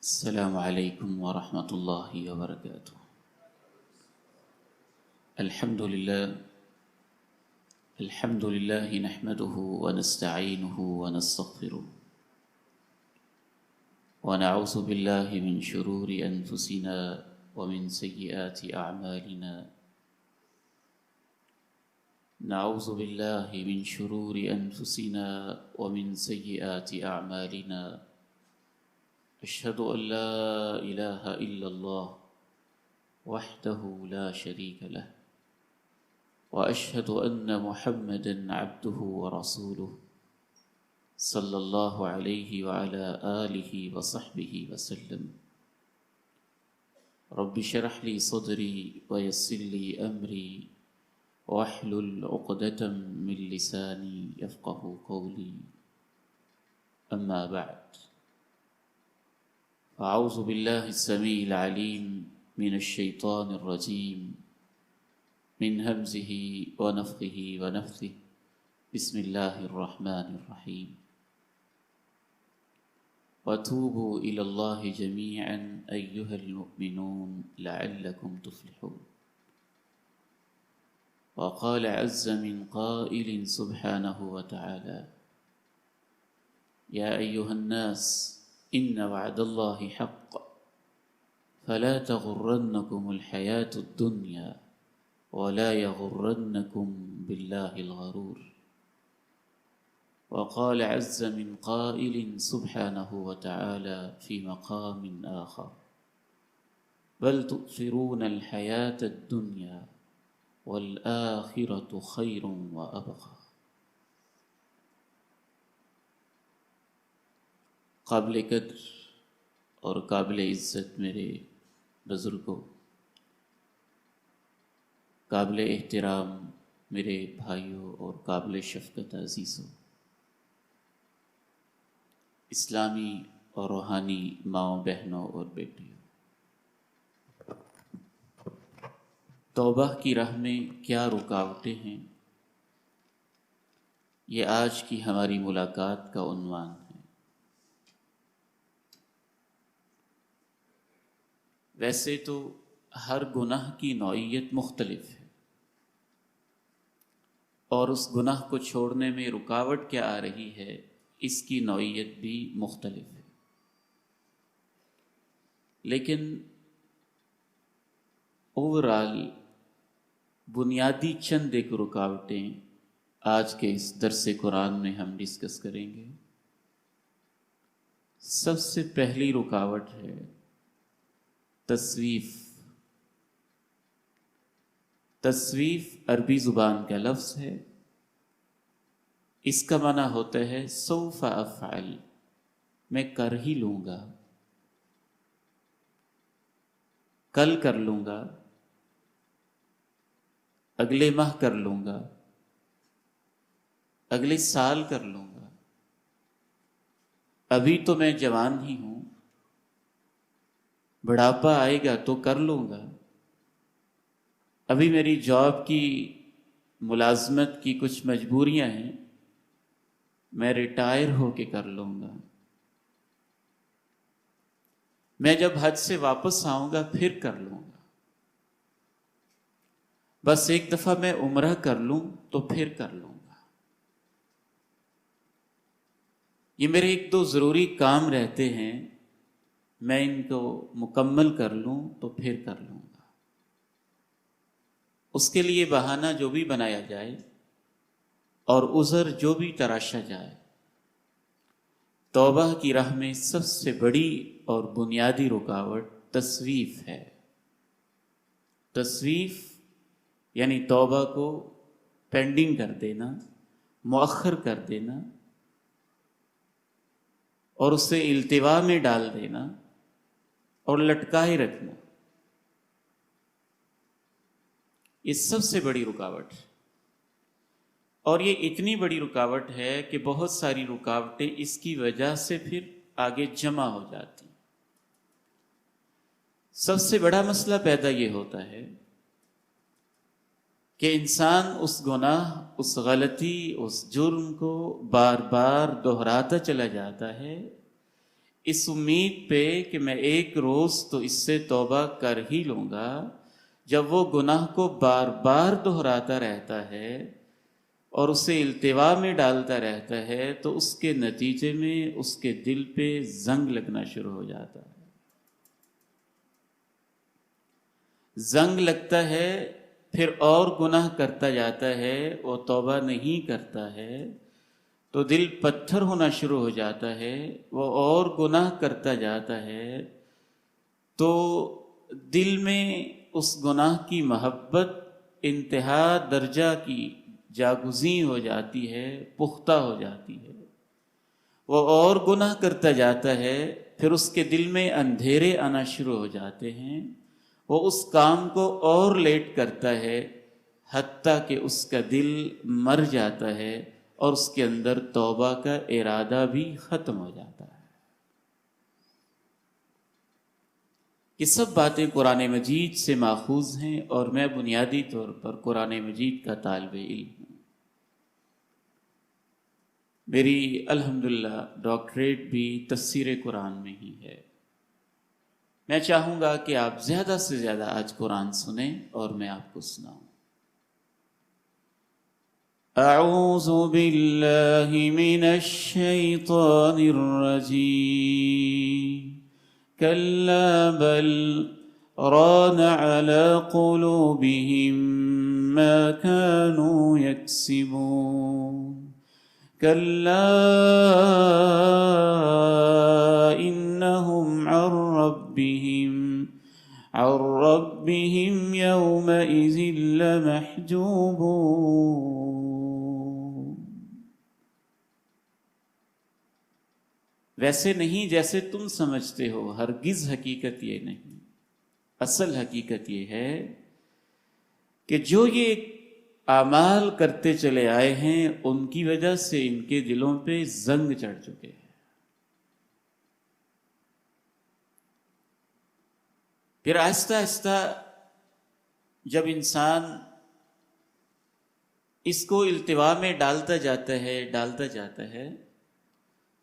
السلام علیکم ورحمۃ اللہ وبرکاتہ۔ الحمد للہ نحمده ونستعینه ونستغفره ونعوذ باللہ من شرور انفسنا ومن سیئات اعمالنا۔ نعوذ باللہ من شرور انفسنا ومن سیئات اعمالنا۔ اشہد ان لا الہ الا اللہ وحدہ لا شریک لہ واشہد ان محمدا عبدہ ورسولہ صلی اللہ علیہ وعلی آلہ وصحبہ وسلم۔ رب اشرح لی صدری ویسر لی امری واحلل عقدۃ من لسانی یفقہوا قولی، اما بعد۔ اعوذ باللہ السمیع العلیم من الشیطان الرجیم من ہمزہ ونفخہ ونفثہ۔ بسم اللہ الرحمن الرحیم۔ وتوبوا الی اللہ جمیعا ایہا المؤمنون لعلکم تفلحون۔ وقال عز من قائل سبحانہ وتعالی: یا ایہا الناس ان وعد اللہ حق فلا تغرنکم الحیاة الدنیا ولا یغرنکم باللہ الغرور۔ وقال عز من قائل سبحانہ وتعالی فی مقام آخر: بل تؤثرون الحیاة الدنیا والآخرة خیر وأبقى۔ قابل قدر اور قابل عزت میرے بزرگوں، قابل احترام میرے بھائیوں اور قابل شفقت عزیزوں، اسلامی اور روحانی ماؤں بہنوں اور بیٹیوں، توبہ کی راہ میں کیا رکاوٹیں ہیں، یہ آج کی ہماری ملاقات کا عنوان ہے۔ ویسے تو ہر گناہ کی نوعیت مختلف ہے، اور اس گناہ کو چھوڑنے میں رکاوٹ کیا آ رہی ہے اس کی نوعیت بھی مختلف ہے، لیکن اوورال بنیادی چند ایک رکاوٹیں آج کے اس درس قرآن میں ہم ڈسکس کریں گے۔ سب سے پہلی رکاوٹ ہے تسویف۔ تسویف عربی زبان کا لفظ ہے، اس کا معنی ہوتا ہے سوف افعل، میں کر ہی لوں گا، کل کر لوں گا، اگلے ماہ کر لوں گا، اگلے سال کر لوں گا، ابھی تو میں جوان ہی ہوں، بڑھاپا آئے گا تو کر لوں گا، ابھی میری جاب کی ملازمت کی کچھ مجبوریاں ہیں، میں ریٹائر ہو کے کر لوں گا، میں جب حج سے واپس آؤں گا پھر کر لوں گا، بس ایک دفعہ میں عمرہ کر لوں تو پھر کر لوں گا، یہ میرے ایک دو ضروری کام رہتے ہیں، میں ان کو مکمل کر لوں تو پھر کر لوں گا۔ اس کے لیے بہانہ جو بھی بنایا جائے اور عذر جو بھی تراشا جائے، توبہ کی راہ میں سب سے بڑی اور بنیادی رکاوٹ تسویف ہے۔ تسویف یعنی توبہ کو پینڈنگ کر دینا، مؤخر کر دینا، اور اسے التوا میں ڈال دینا اور لٹکائے رکھنا، یہ سب سے بڑی رکاوٹ ہے۔ اور یہ اتنی بڑی رکاوٹ ہے کہ بہت ساری رکاوٹیں اس کی وجہ سے پھر آگے جمع ہو جاتی۔ سب سے بڑا مسئلہ پیدا یہ ہوتا ہے کہ انسان اس گناہ، اس غلطی، اس جرم کو بار بار دہراتا چلا جاتا ہے، اس امید پہ کہ میں ایک روز تو اس سے توبہ کر ہی لوں گا، جب وہ گناہ کو بار بار دہراتا رہتا ہے اور اسے التوا میں ڈالتا رہتا ہے تو اس کے نتیجے میں اس کے دل پہ زنگ لگنا شروع ہو جاتا ہے۔ زنگ لگتا ہے، پھر اور گناہ کرتا جاتا ہے، وہ توبہ نہیں کرتا ہے تو دل پتھر ہونا شروع ہو جاتا ہے، وہ اور گناہ کرتا جاتا ہے تو دل میں اس گناہ کی محبت انتہا درجہ کی جاگزیں ہو جاتی ہے، پختہ ہو جاتی ہے، وہ اور گناہ کرتا جاتا ہے، پھر اس کے دل میں اندھیرے آنا شروع ہو جاتے ہیں، وہ اس کام کو اور لیٹ کرتا ہے حتیٰ کہ اس کا دل مر جاتا ہے اور اس کے اندر توبہ کا ارادہ بھی ختم ہو جاتا ہے۔ یہ سب باتیں قرآن مجید سے ماخوذ ہیں اور میں بنیادی طور پر قرآن مجید کا طالب علم ہوں۔ میری الحمدللہ ڈاکٹریٹ بھی تفسیر قرآن میں ہی ہے۔ میں چاہوں گا کہ آپ زیادہ سے زیادہ آج قرآن سنیں اور میں آپ کو سناؤں۔ اعوذ باللہ من الشیطان الرجیم کلا بل ران على قلوبهم ما كانوا يكسبون كلا إنهم عن ربهم يومئذ لمحجوبون۔ ویسے نہیں جیسے تم سمجھتے ہو، ہرگز حقیقت یہ نہیں۔ اصل حقیقت یہ ہے کہ جو یہ اعمال کرتے چلے آئے ہیں ان کی وجہ سے ان کے دلوں پہ زنگ چڑھ چکے ہیں۔ پھر آہستہ آہستہ جب انسان اس کو التوا میں ڈالتا جاتا ہے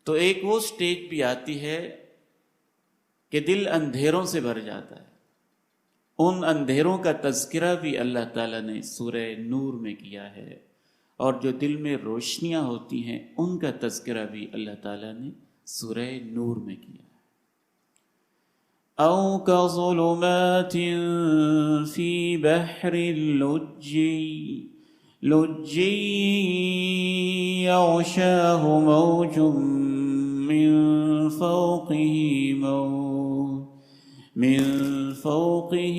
تو ایک وہ سٹیج بھی آتی ہے کہ دل اندھیروں سے بھر جاتا ہے۔ ان اندھیروں کا تذکرہ بھی اللہ تعالیٰ نے سورہ نور میں کیا ہے، اور جو دل میں روشنیاں ہوتی ہیں ان کا تذکرہ بھی اللہ تعالیٰ نے سورہ نور میں کیا ہے۔ او کظلمات فی بحر لجی یغشاہ موج من فوقه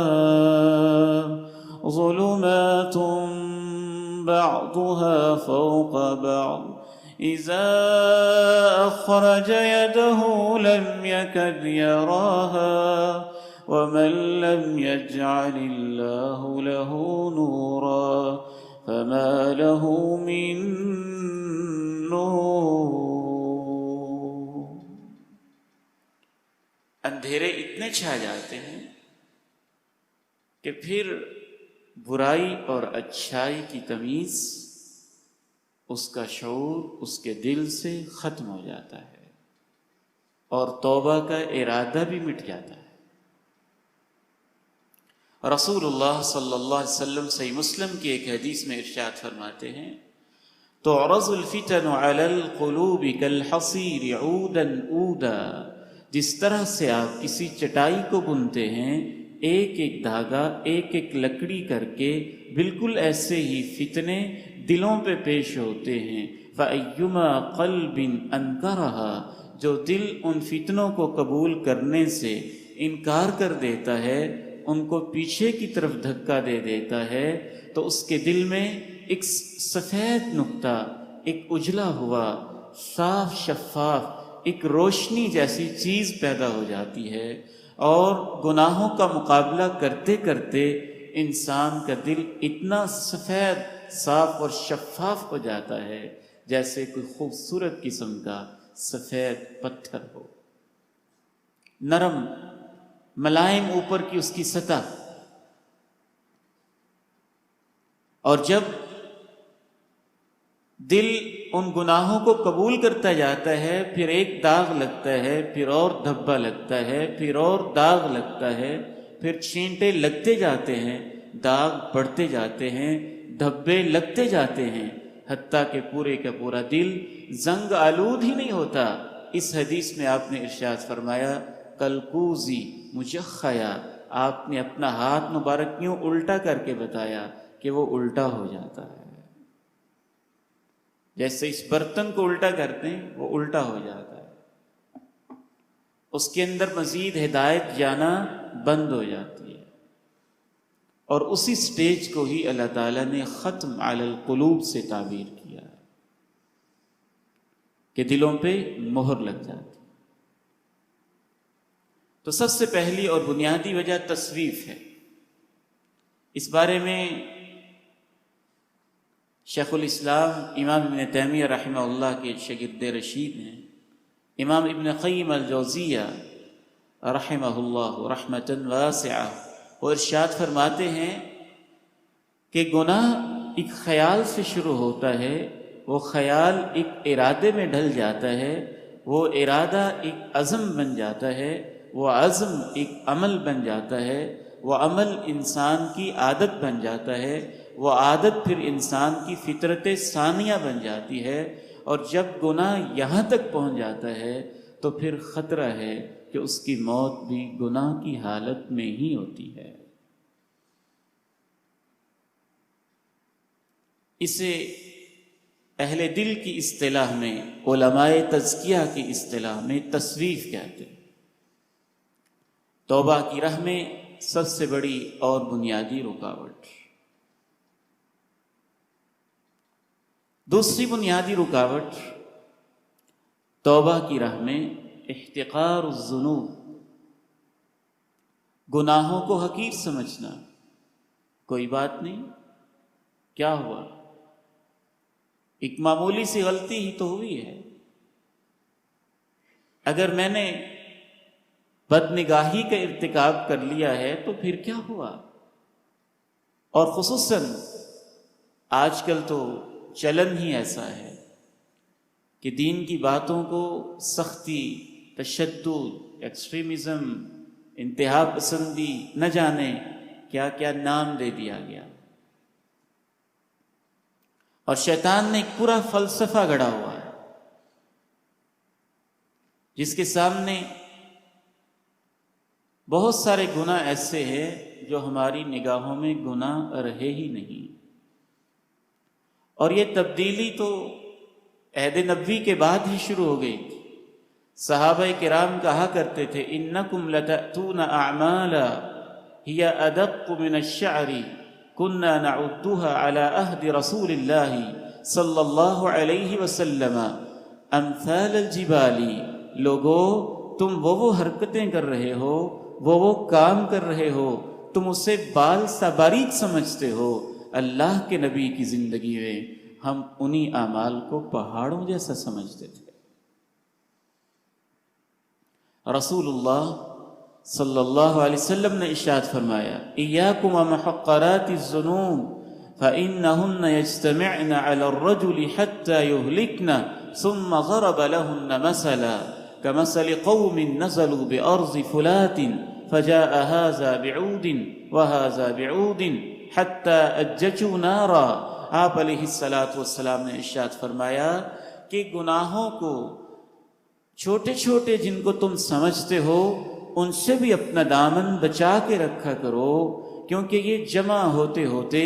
سحاب ظلمات بعضها فوق بعض إذا أخرج يده لم يكد يراها ومن لم يجعل الله له نورا فما له من نور۔ اندھیرے اتنے چھا جاتے ہیں کہ پھر برائی اور اچھائی کی تمیز، اس کا شعور اس کے دل سے ختم ہو جاتا ہے اور توبہ کا ارادہ بھی مٹ جاتا ہے۔ رسول اللہ صلی اللہ علیہ وسلم صحیح مسلم کی ایک حدیث میں ارشاد فرماتے ہیں، تعرض الفتن علی القلوب کالحصیر عودا عودا، جس طرح سے آپ کسی چٹائی کو بنتے ہیں ایک ایک دھاگا ایک ایک لکڑی کر کے، بالکل ایسے ہی فتنے دلوں پہ پیش ہوتے ہیں۔ فَأَيُّمَا قَلْبٍ أَنْكَرَهَا، جو دل ان فتنوں کو قبول کرنے سے انکار کر دیتا ہے، ان کو پیچھے کی طرف دھکا دے دیتا ہے، تو اس کے دل میں ایک سفید نقطہ، ایک اجلا ہوا صاف شفاف ایک روشنی جیسی چیز پیدا ہو جاتی ہے، اور گناہوں کا مقابلہ کرتے کرتے انسان کا دل اتنا سفید صاف اور شفاف ہو جاتا ہے جیسے کوئی خوبصورت قسم کا سفید پتھر ہو، نرم ملائم اوپر کی اس کی سطح۔ اور جب دل ان گناہوں کو قبول کرتا جاتا ہے، پھر ایک داغ لگتا ہے، پھر اور دھبا لگتا ہے، پھر اور داغ لگتا ہے، پھر چھینٹے لگتے جاتے ہیں، داغ پڑتے جاتے ہیں، دھبے لگتے جاتے ہیں، حتیٰ کہ پورے کا پورا دل زنگ آلود ہی نہیں ہوتا۔ اس حدیث میں آپ نے ارشاد فرمایا کلکوزی مجخیا، آپ نے اپنا ہاتھ مبارک یوں الٹا کر کے بتایا کہ وہ الٹا ہو جاتا ہے، جیسے اس برتن کو الٹا کرتے ہیں وہ الٹا ہو جاتا ہے، اس کے اندر مزید ہدایت جانا بند ہو جاتی ہے۔ اور اسی سٹیج کو ہی اللہ تعالیٰ نے ختم علی القلوب سے تعبیر کیا ہے کہ دلوں پہ مہر لگ جاتی۔ تو سب سے پہلی اور بنیادی وجہ تصویف ہے۔ اس بارے میں شیخ الاسلام امام ابن تیمیہ رحمہ اللہ کے شاگرد رشید ہیں، امام ابن قیم الجوزیہ رحمہ اللہ رحمۃ واسعہ، وہ ارشاد فرماتے ہیں کہ گناہ ایک خیال سے شروع ہوتا ہے، وہ خیال ایک ارادے میں ڈھل جاتا ہے، وہ ارادہ ایک عزم بن جاتا ہے، وہ عزم ایک عمل بن جاتا ہے، وہ عمل انسان کی عادت بن جاتا ہے، وہ عادت پھر انسان کی فطرت ثانیہ بن جاتی ہے، اور جب گناہ یہاں تک پہنچ جاتا ہے تو پھر خطرہ ہے کہ اس کی موت بھی گناہ کی حالت میں ہی ہوتی ہے۔ اسے اہل دل کی اصطلاح میں، علماء تزکیہ کی اصطلاح میں تصویف کہتے ہیں۔ توبہ کی راہ میں سب سے بڑی اور بنیادی رکاوٹ۔ دوسری بنیادی رکاوٹ توبہ کی راہ میں احتقار الذنوب، گناہوں کو حقیر سمجھنا، کوئی بات نہیں، کیا ہوا، ایک معمولی سی غلطی ہی تو ہوئی ہے، اگر میں نے بد نگاہی کا ارتکاب کر لیا ہے تو پھر کیا ہوا۔ اور خصوصاً آج کل تو چلن ہی ایسا ہے کہ دین کی باتوں کو سختی، تشدد، ایکسٹریمزم، انتہا پسندی، نہ جانے کیا کیا نام دے دیا گیا، اور شیطان نے ایک پورا فلسفہ گڑھا ہوا ہے جس کے سامنے بہت سارے گناہ ایسے ہیں جو ہماری نگاہوں میں گناہ رہے ہی نہیں۔ اور یہ تبدیلی تو عہد نبوی کے بعد ہی شروع ہو گئی تھی۔ صحابہ کرام کہا کرتے تھے انکم لتأتون اعمالا ہی ادق من الشعر كنا نعدها على عهد رسول الله صلی اللہ علیہ وسلم امثال الجبال، لوگو تم وہ حرکتیں کر رہے ہو، وہ کام کر رہے ہو، تم اسے بال سا باریک سمجھتے ہو، اللہ کے نبی کی زندگی میں ہم انہی اعمال کو پہاڑوں جیسا سمجھتے تھے۔ رسول اللہ صلی اللہ علیہ وسلم نے ارشاد فرمایا ایاکم ومحقرات الذنوب فإنہن یجتمعن علی الرجل حتی یہلکن ثم ضرب لہن مثلا كمثل قوم نزلوا بأرض فلات فجاء هذا بعود وهذا بعود حتى أججوا نارا۔ آپ علیہ السلام نے ارشاد فرمایا کہ گناہوں کو چھوٹے چھوٹے جن کو تم سمجھتے ہو ان سے بھی اپنا دامن بچا کے رکھا کرو، کیونکہ یہ جمع ہوتے ہوتے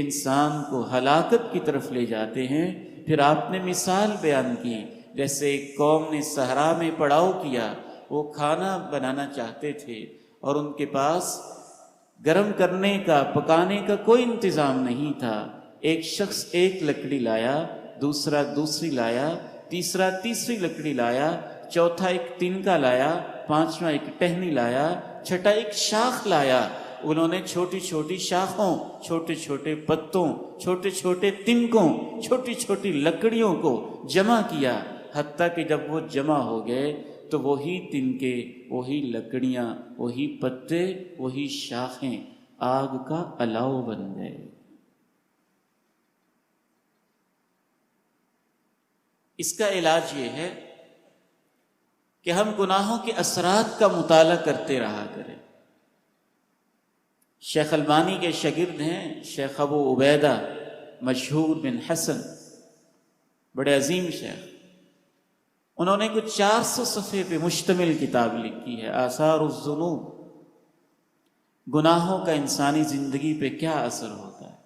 انسان کو ہلاکت کی طرف لے جاتے ہیں۔ پھر آپ نے مثال بیان کی، جیسے ایک قوم نے صحرا میں پڑاؤ کیا، وہ کھانا بنانا چاہتے تھے اور ان کے پاس گرم کرنے کا، پکانے کا کوئی انتظام نہیں تھا۔ ایک شخص ایک لکڑی لایا، دوسرا دوسری لایا، تیسرا تیسری لکڑی لایا، چوتھا ایک تنکا لایا، پانچواں ایک ٹہنی لایا، چھٹا ایک شاخ لایا۔ انہوں نے چھوٹی چھوٹی شاخوں، چھوٹے چھوٹے پتوں، چھوٹے چھوٹے تنکوں، چھوٹی چھوٹی لکڑیوں کو جمع کیا، حتیٰ کہ جب وہ جمع ہو گئے تو وہی تنکے، وہی لکڑیاں، وہی پتے، وہی شاخیں آگ کا الاؤ بن گئے۔ اس کا علاج یہ ہے کہ ہم گناہوں کے اثرات کا مطالعہ کرتے رہا کریں۔ شیخ البانی کے شاگرد ہیں شیخ ابو عبیدہ مشہور بن حسن، بڑے عظیم شیخ، انہوں نے کچھ 400 صفحے پہ مشتمل کتاب لکھی ہے، آثار الذنوب، گناہوں کا انسانی زندگی پہ کیا اثر ہوتا ہے۔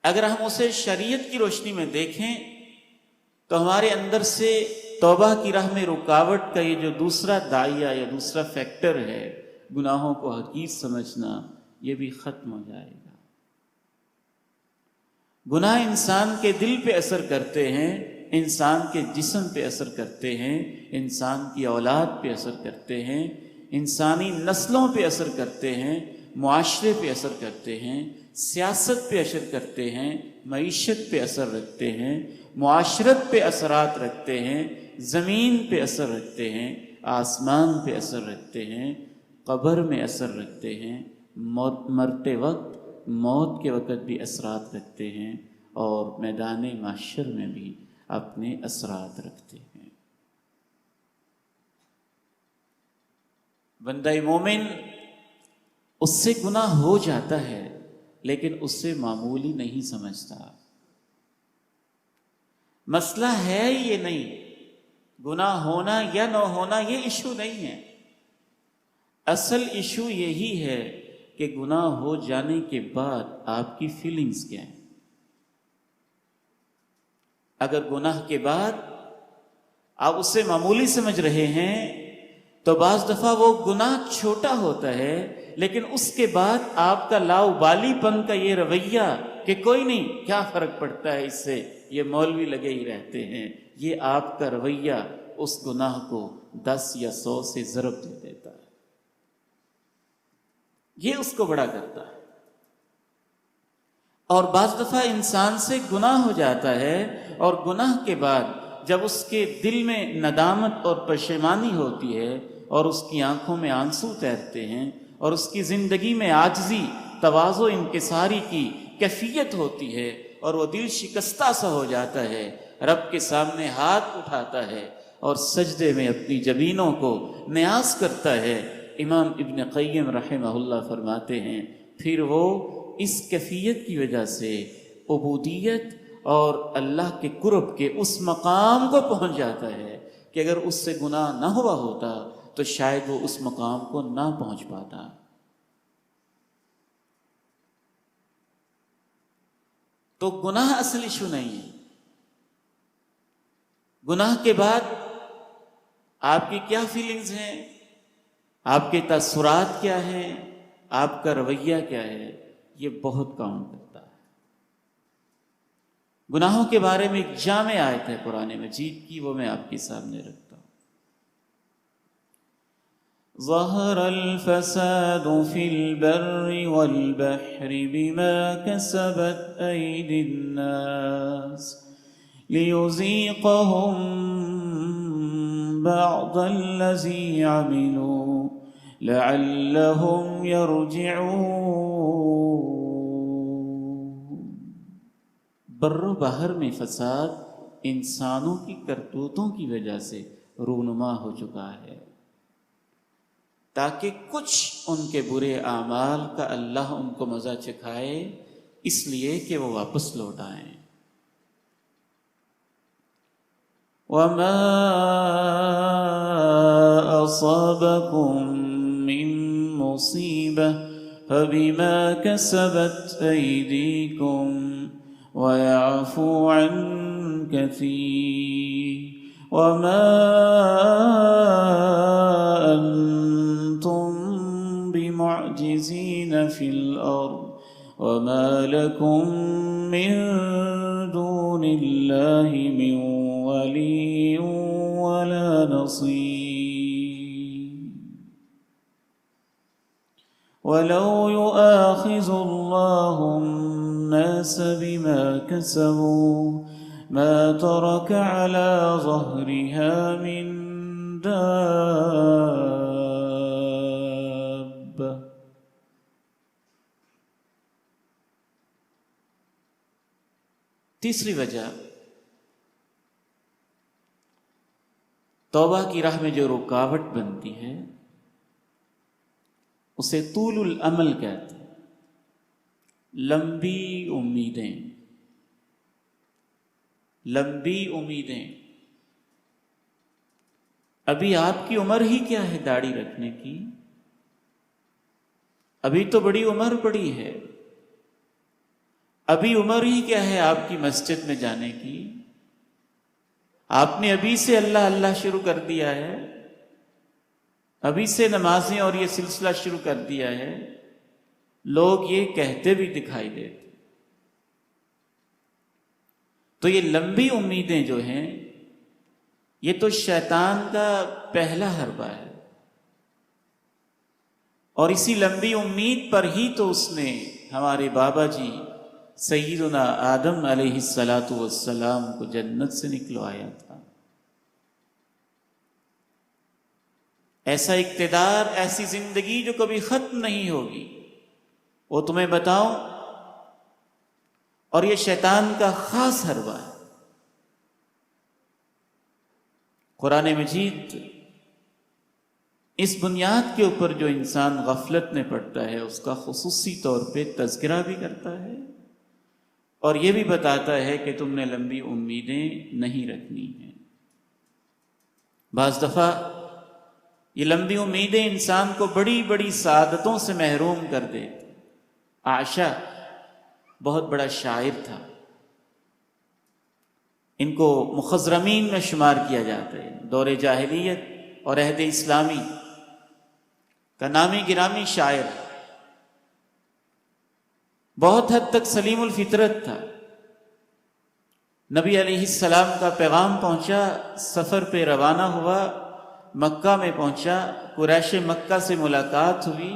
اگر ہم اسے شریعت کی روشنی میں دیکھیں تو ہمارے اندر سے توبہ کی راہ میں رکاوٹ کا یہ جو دوسرا داعیہ یا دوسرا فیکٹر ہے، گناہوں کو حقیر سمجھنا، یہ بھی ختم ہو جائے گا۔ گناہ انسان کے دل پہ اثر کرتے ہیں، انسان کے جسم پہ اثر کرتے ہیں، انسان کی اولاد پہ اثر کرتے ہیں، انسانی نسلوں پہ اثر کرتے ہیں، معاشرے پہ اثر کرتے ہیں، سیاست پہ اثر کرتے ہیں، معیشت پہ اثر رکھتے ہیں، معاشرت پہ اثرات رکھتے ہیں، زمین پہ اثر رکھتے ہیں، آسمان پہ اثر رکھتے ہیں، قبر میں اثر رکھتے ہیں، مرتے وقت موت کے وقت بھی اثرات رکھتے ہیں، اور میدان محشر میں بھی اپنے اثرات رکھتے ہیں۔ بندہ مومن اس سے گناہ ہو جاتا ہے لیکن اس سے معمولی نہیں سمجھتا۔ مسئلہ ہے یہ نہیں، گناہ ہونا یا نہ ہونا یہ ایشو نہیں ہے، اصل ایشو یہی ہے کہ گناہ ہو جانے کے بعد آپ کی فیلنگز کیا ہیں۔ اگر گناہ کے بعد آپ اسے معمولی سمجھ رہے ہیں تو بعض دفعہ وہ گناہ چھوٹا ہوتا ہے، لیکن اس کے بعد آپ کا لاؤبالی پن کا یہ رویہ کہ کوئی نہیں، کیا فرق پڑتا ہے اس سے، یہ مولوی لگے ہی رہتے ہیں، یہ آپ کا رویہ اس گناہ کو 10 یا 100 سے ضرب دے دیتا ہے، یہ اس کو بڑا کرتا ہے۔ اور بعض دفعہ انسان سے گناہ ہو جاتا ہے، اور گناہ کے بعد جب اس کے دل میں ندامت اور پشیمانی ہوتی ہے اور اس کی آنکھوں میں آنسو تیرتے ہیں اور اس کی زندگی میں عاجزی، تواضع، انکساری کی کیفیت ہوتی ہے اور وہ دل شکستہ سا ہو جاتا ہے، رب کے سامنے ہاتھ اٹھاتا ہے اور سجدے میں اپنی جبینوں کو نیاز کرتا ہے، امام ابن قیم رحمہ اللہ فرماتے ہیں پھر وہ اس کیفیت کی وجہ سے عبودیت اور اللہ کے قرب کے اس مقام کو پہنچ جاتا ہے کہ اگر اس سے گناہ نہ ہوا ہوتا تو شاید وہ اس مقام کو نہ پہنچ پاتا۔ تو گناہ اصل ایشو نہیں ہے، گناہ کے بعد آپ کی کیا فیلنگز ہیں، آپ کے تاثرات کیا ہیں، آپ کا رویہ کیا ہے، یہ بہت کام کرتا ہے۔ گناہوں کے بارے میں ایک جامع آیت ہے قرآن مجید کی، وہ میں آپ کے سامنے رکھتا ہوں۔ ظہر الفساد فی البر والبحر بما کسبت ایدی الناس لیذیقہم بعض الذی عملوا لعلہم یرجعون۔ بر و بحر میں فساد انسانوں کی کرتوتوں کی وجہ سے رونما ہو چکا ہے، تاکہ کچھ ان کے برے اعمال کا اللہ ان کو مزہ چکھائے، اس لیے کہ وہ واپس لوٹ آئیں۔ وَمَا أَصَابَكُم مِّن مُّصِيبَةٍ فَبِمَا كَسَبَتْ أَيْدِيكُمْ وَيَعْفُو عَن كَثِيرٍ وَمَا أَنتُم بِمُعْجِزِينَ فِي الْأَرْضِ وَمَا لَكُم مِّن دُونِ اللَّهِ مِن وَلِيٍّ وَلَا نَصِيرٍ۔ وَلَوْ يُؤَاخِذُ اللَّهُ النَّاسَ بِمَا كَسَبُوا مَا تَرَكَ عَلَى ظَهْرِهَا مِن دَابَّةٍ۔ تیسری وجہ توبہ کی راہ میں جو رکاوٹ بنتی ہے اسے طول الامل کہتے ہیں، لمبی امیدیں، لمبی امیدیں۔ ابھی آپ کی عمر ہی کیا ہے داڑھی رکھنے کی؟ ابھی تو بڑی عمر پڑی ہے، ابھی عمر ہی کیا ہے آپ کی مسجد میں جانے کی؟ آپ نے ابھی سے اللہ اللہ شروع کر دیا ہے، ابھی سے نمازیں اور یہ سلسلہ شروع کر دیا ہے، لوگ یہ کہتے بھی دکھائی دیتے۔ تو یہ لمبی امیدیں جو ہیں یہ تو شیطان کا پہلا حربہ ہے، اور اسی لمبی امید پر ہی تو اس نے ہمارے بابا جی سیدنا آدم علیہ السلام کو جنت سے نکلوایا تھا۔ ایسا اقتدار، ایسی زندگی جو کبھی ختم نہیں ہوگی، وہ تمہیں بتاؤں، اور یہ شیطان کا خاص حربہ ہے۔ قرآن مجید اس بنیاد کے اوپر جو انسان غفلت میں پڑتا ہے اس کا خصوصی طور پہ تذکرہ بھی کرتا ہے، اور یہ بھی بتاتا ہے کہ تم نے لمبی امیدیں نہیں رکھنی ہیں۔ بعض دفعہ یہ لمبی امیدیں انسان کو بڑی بڑی سعادتوں سے محروم کر دیتی۔ عائشہ بہت بڑا شاعر تھا، ان کو مخضرمین میں شمار کیا جاتا ہے، دور جاہلیت اور عہد اسلامی کا نامی گرامی شاعر، بہت حد تک سلیم الفطرت تھا۔ نبی علیہ السلام کا پیغام پہنچا، سفر پہ روانہ ہوا، مکہ میں پہنچا، قریش مکہ سے ملاقات ہوئی،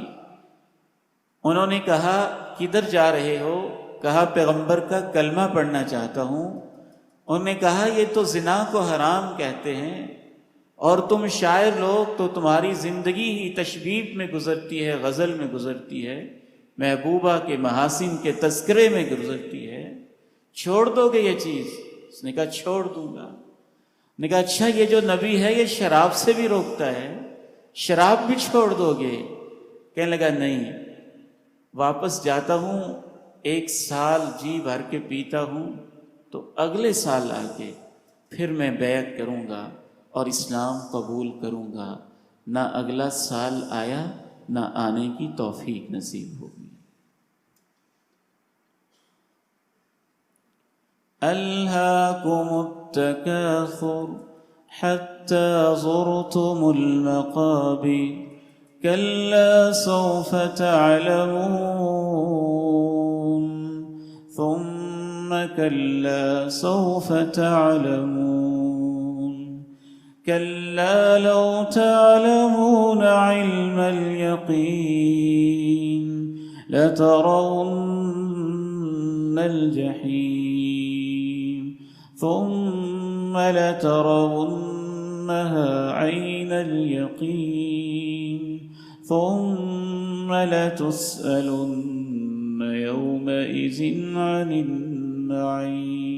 انہوں نے کہا کدھر جا رہے ہو؟ کہا پیغمبر کا کلمہ پڑھنا چاہتا ہوں۔ انہوں نے کہا یہ تو زنا کو حرام کہتے ہیں، اور تم شاعر لوگ تو تمہاری زندگی ہی تشبیب میں گزرتی ہے، غزل میں گزرتی ہے، محبوبہ کے محاسن کے تذکرے میں گزرتی ہے، چھوڑ دو گے یہ چیز؟ اس نے کہا چھوڑ دوں گا۔ نے کہا اچھا یہ جو نبی ہے یہ شراب سے بھی روکتا ہے، شراب بھی چھوڑ دو گے؟ کہنے لگا نہیں، واپس جاتا ہوں، 1 سال جی بھر کے پیتا ہوں، تو اگلے سال آ کے پھر میں بیعت کروں گا اور اسلام قبول کروں گا۔ نہ اگلا سال آیا، نہ آنے کی توفیق نصیب ہوگی۔ ألهاكم التكاثر حتى زرتم المقابر كلا سوف تعلمون ثم كلا سوف تعلمون كلا لو تعلمون علم اليقين لترون الجحيم ثم لترونها عين اليقين ثم لتسألن يومئذ عن النعيم۔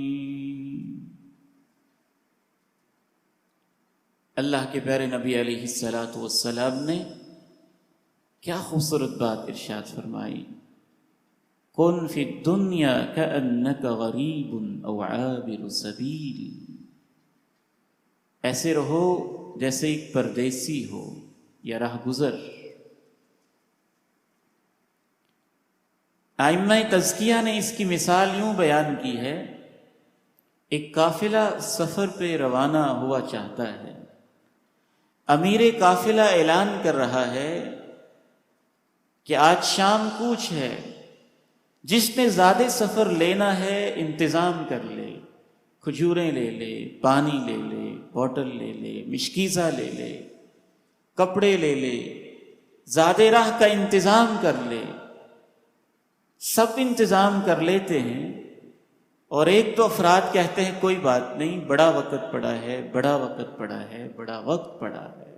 اللہ کے پیارے نبی علیہ السلام نے کیا خوبصورت بات ارشاد فرمائی، کن فی الدنیا کأنک غریب او عابر سبیل، ایسے رہو جیسے ایک پردیسی ہو یا راہ گزر۔ ائمہ تزکیہ نے اس کی مثال یوں بیان کی ہے، ایک قافلہ سفر پہ روانہ ہوا چاہتا ہے، امیر قافلہ اعلان کر رہا ہے کہ آج شام کوچ ہے، جس نے زیادہ سفر لینا ہے انتظام کر لے، کھجوریں لے لے، پانی لے لے، بوٹل لے لے، مشکیزہ لے لے، کپڑے لے لے، زیادہ راہ کا انتظام کر لے۔ سب انتظام کر لیتے ہیں، اور ایک تو افراد کہتے ہیں کوئی بات نہیں، بڑا وقت پڑا ہے، بڑا وقت پڑا ہے، بڑا وقت پڑا ہے،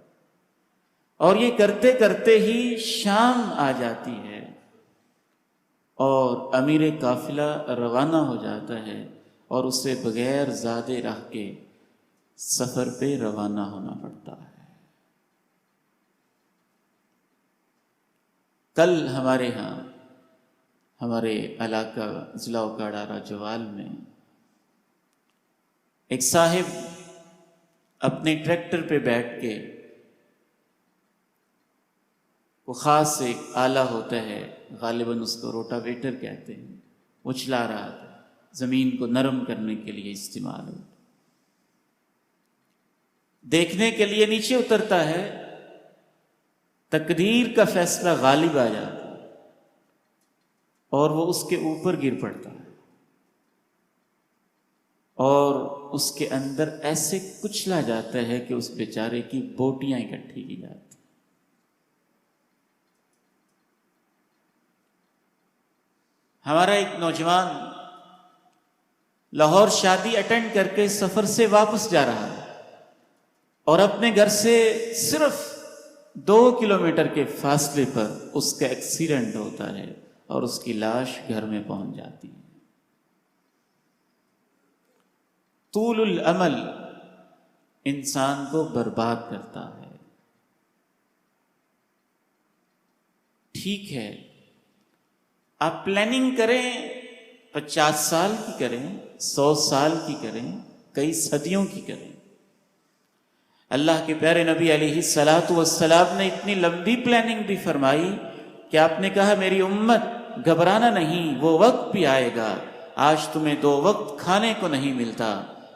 اور یہ کرتے کرتے ہی شام آ جاتی ہے اور امیر قافلہ روانہ ہو جاتا ہے، اور اسے بغیر زاد راہ کے سفر پہ روانہ ہونا پڑتا ہے۔ کل ہمارے ہاں ہمارے علاقہ ضلع اوکاڑا راجوال میں ایک صاحب اپنے ٹریکٹر پہ بیٹھ کے، وہ خاص ایک آلہ ہوتا ہے، غالباً اس کو روٹاویٹر کہتے ہیں، وہ چلا رہا تھا، زمین کو نرم کرنے کے لیے استعمال ہوتا، دیکھنے کے لیے نیچے اترتا ہے، تقدیر کا فیصلہ غالب آ جاتا ہے اور وہ اس کے اوپر گر پڑتا ہے اور اس کے اندر ایسے کچلا جاتا ہے کہ اس بیچارے کی بوٹیاں اکٹھی کی جاتی۔ ہمارا ایک نوجوان لاہور شادی اٹینڈ کر کے سفر سے واپس جا رہا ہے اور اپنے گھر سے صرف 2 کلومیٹر کے فاصلے پر اس کا ایکسیڈنٹ ہوتا ہے اور اس کی لاش گھر میں پہنچ جاتی ہے۔ طول العمل انسان کو برباد کرتا ہے۔ ٹھیک ہے، آپ پلاننگ کریں، 50 سال کی کریں، 100 سال کی کریں، کئی صدیوں کی کریں۔ اللہ کے پیارے نبی علیہ الصلاۃ والسلام نے اتنی لمبی پلاننگ بھی فرمائی کہ آپ نے کہا میری امت گھبرانا نہیں، وہ وقت بھی آئے گا، آج تمہیں 2 وقت کھانے کو نہیں ملتا،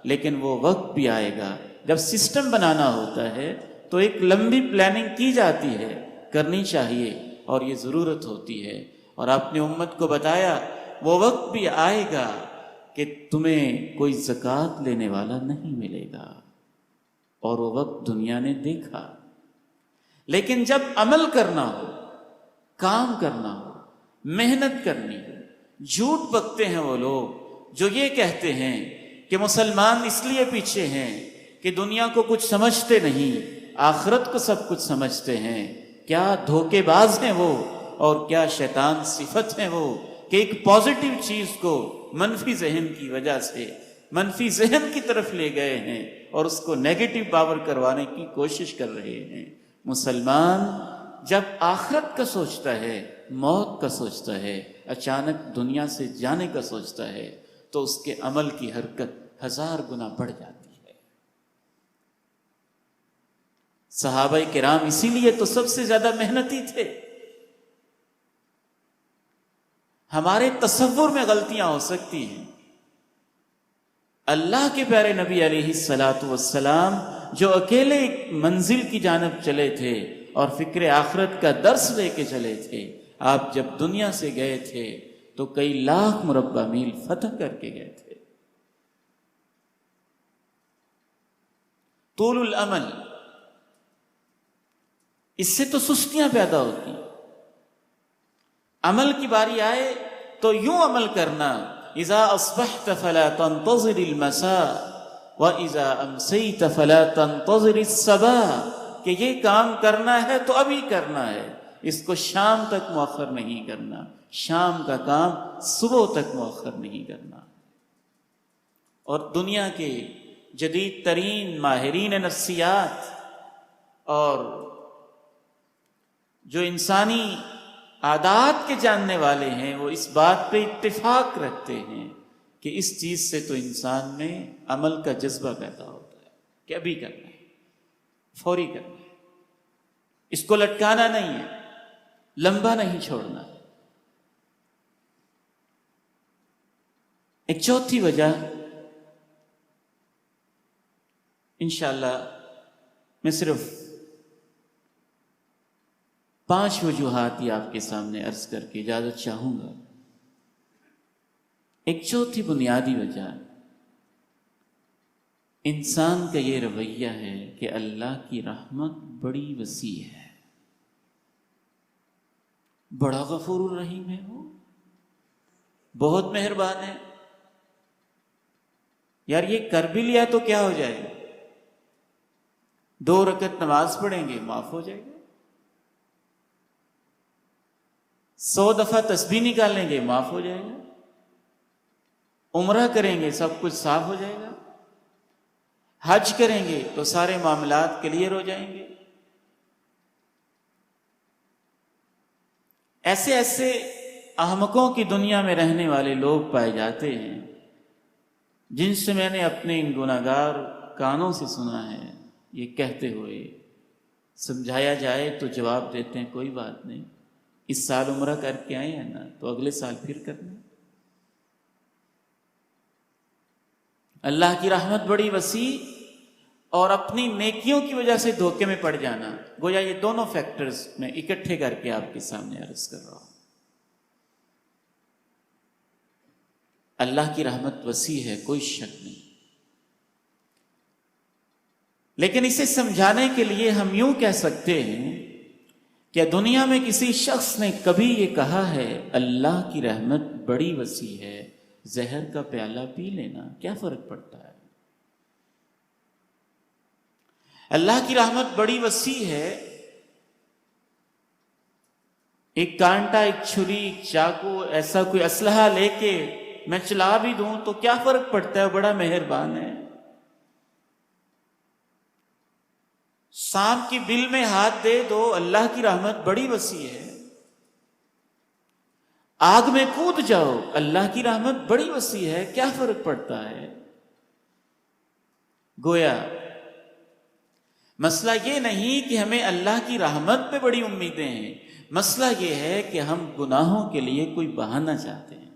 لیکن وہ وقت بھی آئے گا۔ جب سسٹم بنانا ہوتا ہے تو ایک لمبی پلاننگ کی جاتی ہے، کرنی چاہیے اور یہ ضرورت ہوتی ہے۔ اور آپ نے امت کو بتایا وہ وقت بھی آئے گا کہ تمہیں کوئی زکوٰۃ لینے والا نہیں ملے گا، اور وہ وقت دنیا نے دیکھا۔ لیکن جب عمل کرنا ہو، کام کرنا ہو، محنت کرنی ہو، جھوٹ بکتے ہیں وہ لوگ جو یہ کہتے ہیں کہ مسلمان اس لیے پیچھے ہیں کہ دنیا کو کچھ سمجھتے نہیں، آخرت کو سب کچھ سمجھتے ہیں۔ کیا دھوکے باز ہیں وہ، اور کیا شیطان صفت ہیں وہ کہ ایک پازیٹیو چیز کو منفی ذہن کی وجہ سے منفی ذہن کی طرف لے گئے ہیں اور اس کو نیگیٹو پاور کروانے کی کوشش کر رہے ہیں۔ مسلمان جب آخرت کا سوچتا ہے، موت کا سوچتا ہے، اچانک دنیا سے جانے کا سوچتا ہے، تو اس کے عمل کی حرکت 1000 گنا بڑھ جاتی ہے۔ صحابہ کرام اسی لیے تو سب سے زیادہ محنتی تھے۔ ہمارے تصور میں غلطیاں ہو سکتی ہیں، اللہ کے پیارے نبی علیہ الصلاۃ والسلام جو اکیلے ایک منزل کی جانب چلے تھے اور فکر آخرت کا درس لے کے چلے تھے، آپ جب دنیا سے گئے تھے تو کئی لاکھ مربع میل فتح کر کے گئے تھے۔ طول العمل، اس سے تو سستیاں پیدا ہوتی، عمل کی باری آئے تو یوں عمل کرنا، اذا اصبحت فلا تنتظر المساء واذا امسیت فلا تنتظر الصباح، کہ یہ کام کرنا ہے تو ابھی کرنا ہے، اس کو شام تک مؤخر نہیں کرنا، شام کا کام صبح تک مؤخر نہیں کرنا۔ اور دنیا کے جدید ترین ماہرین نفسیات اور جو انسانی عادات کے جاننے والے ہیں، وہ اس بات پہ اتفاق رکھتے ہیں کہ اس چیز سے تو انسان میں عمل کا جذبہ پیدا ہوتا ہے کہ ابھی کرنا ہے، فوری کرنا ہے، اس کو لٹکانا نہیں ہے، لمبا نہیں چھوڑنا۔ ایک چوتھی وجہ انشاءاللہ میں صرف 5 وجوہات ہی آپ کے سامنے عرض کر کے اجازت چاہوں گا۔ ایک چوتھی بنیادی وجہ انسان کا یہ رویہ ہے کہ اللہ کی رحمت بڑی وسیع ہے، بڑا غفور الرحیم ہے، وہ بہت مہربان ہے۔ یار یہ کر بھی لیا تو کیا ہو جائے گا، 2 رکعت نماز پڑھیں گے معاف ہو جائے گا، 100 دفعہ تسبیح نکالیں گے معاف ہو جائے گا، عمرہ کریں گے سب کچھ صاف ہو جائے گا۔ حج کریں گے تو سارے معاملات کلیئر ہو جائیں گے۔ ایسے ایسے احمقوں کی دنیا میں رہنے والے لوگ پائے جاتے ہیں جن سے میں نے اپنے ان گناہگار کانوں سے سنا ہے یہ کہتے ہوئے، سمجھایا جائے تو جواب دیتے ہیں کوئی بات نہیں، اس سال عمرہ کر کے آئے ہیں نا تو اگلے سال پھر کرنا۔ اللہ کی رحمت بڑی وسیع اور اپنی نیکیوں کی وجہ سے دھوکے میں پڑ جانا، گویا یہ دونوں فیکٹرز میں اکٹھے کر کے آپ کے سامنے عرض کر رہا ہوں۔ اللہ کی رحمت وسیع ہے، کوئی شک نہیں، لیکن اسے سمجھانے کے لیے ہم یوں کہہ سکتے ہیں کہ دنیا میں کسی شخص نے کبھی یہ کہا ہے اللہ کی رحمت بڑی وسیع ہے، زہر کا پیالہ پی لینا، کیا فرق پڑتا ہے؟ اللہ کی رحمت بڑی وسیع ہے، ایک کانٹا، ایک چھری، ایک چاقو، ایسا کوئی اسلحہ لے کے میں چلا بھی دوں تو کیا فرق پڑتا ہے، بڑا مہربان ہے۔ سانپ کی بل میں ہاتھ دے دو، اللہ کی رحمت بڑی وسیع ہے۔ آگ میں کود جاؤ، اللہ کی رحمت بڑی وسیع ہے، کیا فرق پڑتا ہے؟ گویا مسئلہ یہ نہیں کہ ہمیں اللہ کی رحمت پہ بڑی امیدیں ہیں، مسئلہ یہ ہے کہ ہم گناہوں کے لیے کوئی بہانہ چاہتے ہیں۔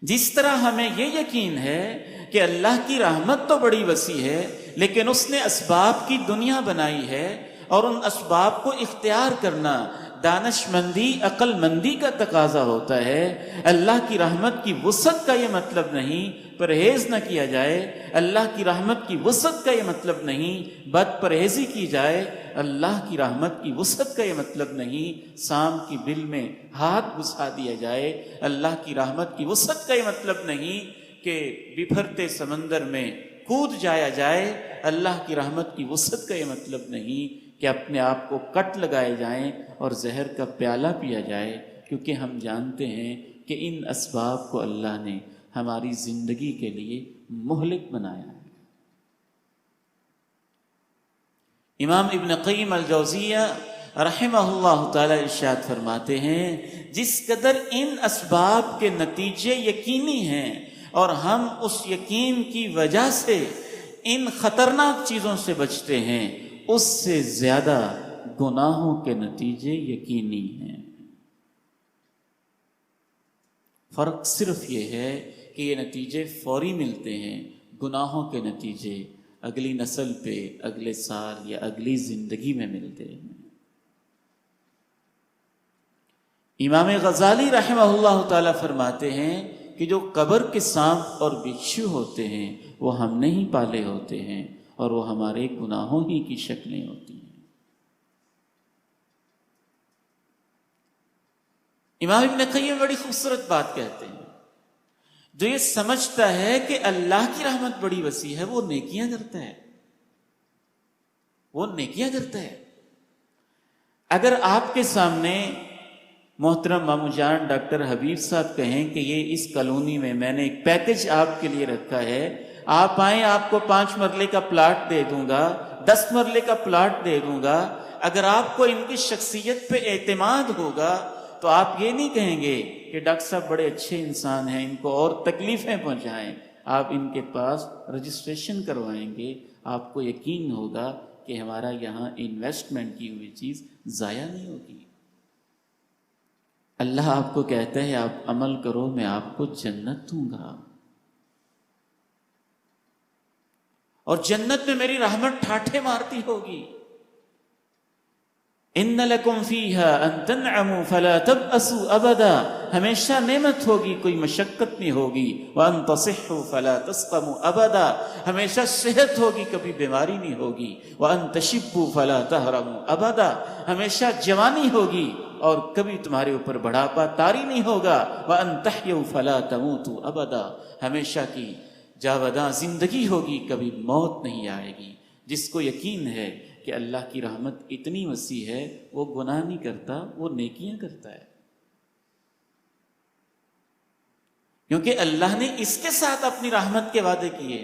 جس طرح ہمیں یہ یقین ہے کہ اللہ کی رحمت تو بڑی وسیع ہے، لیکن اس نے اسباب کی دنیا بنائی ہے اور ان اسباب کو اختیار کرنا دانش مندی، عقل مندی کا تقاضا ہوتا ہے۔ اللہ کی رحمت کی وسعت کا یہ مطلب نہیں پرہیز نہ کیا جائے، اللہ کی رحمت کی وسعت کا یہ مطلب نہیں بد پرہیزی کی جائے، اللہ کی رحمت کی وسعت کا یہ مطلب نہیں سانپ کی بل میں ہاتھ گھسا دیا جائے، اللہ کی رحمت کی وسعت کا یہ مطلب نہیں کہ بپھرتے سمندر میں کود جایا جائے، اللہ کی رحمت کی وسعت کا یہ مطلب نہیں کہ اپنے آپ کو کٹ لگائے جائیں اور زہر کا پیالہ پیا جائے، کیونکہ ہم جانتے ہیں کہ ان اسباب کو اللہ نے ہماری زندگی کے لیے مہلک بنایا ہے۔ امام ابن قیم الجوزیہ رحمہ اللہ تعالی ارشاد فرماتے ہیں جس قدر ان اسباب کے نتیجے یقینی ہیں اور ہم اس یقین کی وجہ سے ان خطرناک چیزوں سے بچتے ہیں، اس سے زیادہ گناہوں کے نتیجے یقینی ہیں۔ فرق صرف یہ ہے کہ یہ نتیجے فوری ملتے ہیں، گناہوں کے نتیجے اگلی نسل پہ، اگلے سال یا اگلی زندگی میں ملتے ہیں۔ امام غزالی رحمہ اللہ تعالی فرماتے ہیں کہ جو قبر کے سانپ اور بچھو ہوتے ہیں وہ ہم نہیں پالے ہوتے ہیں اور وہ ہمارے گناہوں ہی کی شکلیں ہوتی ہیں۔ امام ابن قیم بڑی خوبصورت بات کہتے ہیں، جو یہ سمجھتا ہے کہ اللہ کی رحمت بڑی وسیع ہے وہ نیکیاں کرتا ہے، وہ نیکیاں کرتا ہے۔ اگر آپ کے سامنے محترم مامو جان ڈاکٹر حبیب صاحب کہیں کہ یہ اس کالونی میں میں نے ایک پیکج آپ کے لیے رکھا ہے، آپ آئیں، آپ کو 5 مرلے کا پلاٹ دے دوں گا، 10 مرلے کا پلاٹ دے دوں گا، اگر آپ کو ان کی شخصیت پہ اعتماد ہوگا تو آپ یہ نہیں کہیں گے کہ ڈاکٹر صاحب بڑے اچھے انسان ہیں، ان کو اور تکلیفیں پہنچائیں، آپ ان کے پاس رجسٹریشن کروائیں گے، آپ کو یقین ہوگا کہ ہمارا یہاں انویسٹمنٹ کی ہوئی چیز ضائع نہیں ہوگی۔ اللہ آپ کو کہتا ہے آپ عمل کرو، میں آپ کو جنت دوں گا، اور جنت میں میری رحمت ٹھاٹھے مارتی ہوگی۔ ان لکم فیہا ان تنعموا فلا تبأسوا ابدا، ہمیشہ نعمت ہوگی، کوئی مشقت نہیں ہوگی۔ وان تصحوا فلا تسقموا ابدا، ہمیشہ صحت ہوگی، کبھی بیماری نہیں ہوگی۔ وان تشبوا فلا تہرموا ابدا، ہمیشہ جوانی ہوگی اور کبھی تمہارے اوپر بڑھاپا طاری نہیں ہوگا۔ وان تحیوا فلا تموتوا ابدا، ہمیشہ کی جاوداں زندگی ہوگی، کبھی موت نہیں آئے گی۔ جس کو یقین ہے کہ اللہ کی رحمت اتنی وسیع ہے وہ گناہ نہیں کرتا، وہ نیکیاں کرتا ہے۔ کیونکہ اللہ نے اس کے ساتھ اپنی رحمت کے وعدے کیے۔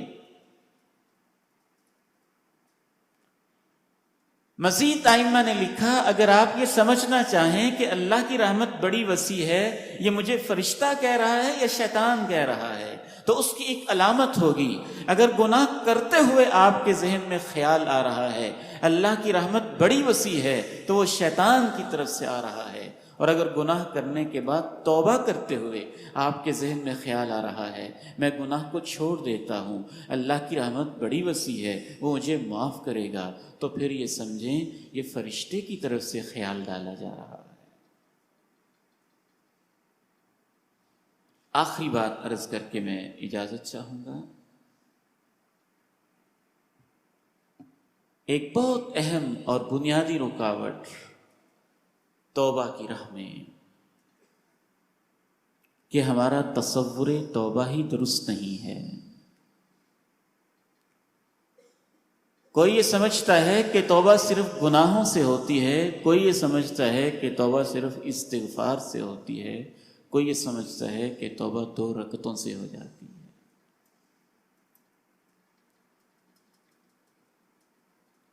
مزید ائمہ نے لکھا اگر آپ یہ سمجھنا چاہیں کہ اللہ کی رحمت بڑی وسیع ہے، یہ مجھے فرشتہ کہہ رہا ہے یا شیطان کہہ رہا ہے، تو اس کی ایک علامت ہوگی۔ اگر گناہ کرتے ہوئے آپ کے ذہن میں خیال آ رہا ہے اللہ کی رحمت بڑی وسیع ہے، تو وہ شیطان کی طرف سے آ رہا ہے۔ اور اگر گناہ کرنے کے بعد توبہ کرتے ہوئے آپ کے ذہن میں خیال آ رہا ہے میں گناہ کو چھوڑ دیتا ہوں، اللہ کی رحمت بڑی وسیع ہے، وہ مجھے معاف کرے گا، تو پھر یہ سمجھیں یہ فرشتے کی طرف سے خیال ڈالا جا رہا ہے۔ آخری بات عرض کر کے میں اجازت چاہوں گا۔ ایک بہت اہم اور بنیادی رکاوٹ توبہ کی راہ میں کہ ہمارا تصور توبہ ہی درست نہیں ہے۔ کوئی یہ سمجھتا ہے کہ توبہ صرف گناہوں سے ہوتی ہے، کوئی یہ سمجھتا ہے کہ توبہ صرف استغفار سے ہوتی ہے، کوئی یہ سمجھتا ہے کہ توبہ 2 رکعتوں سے ہو جاتی ہے۔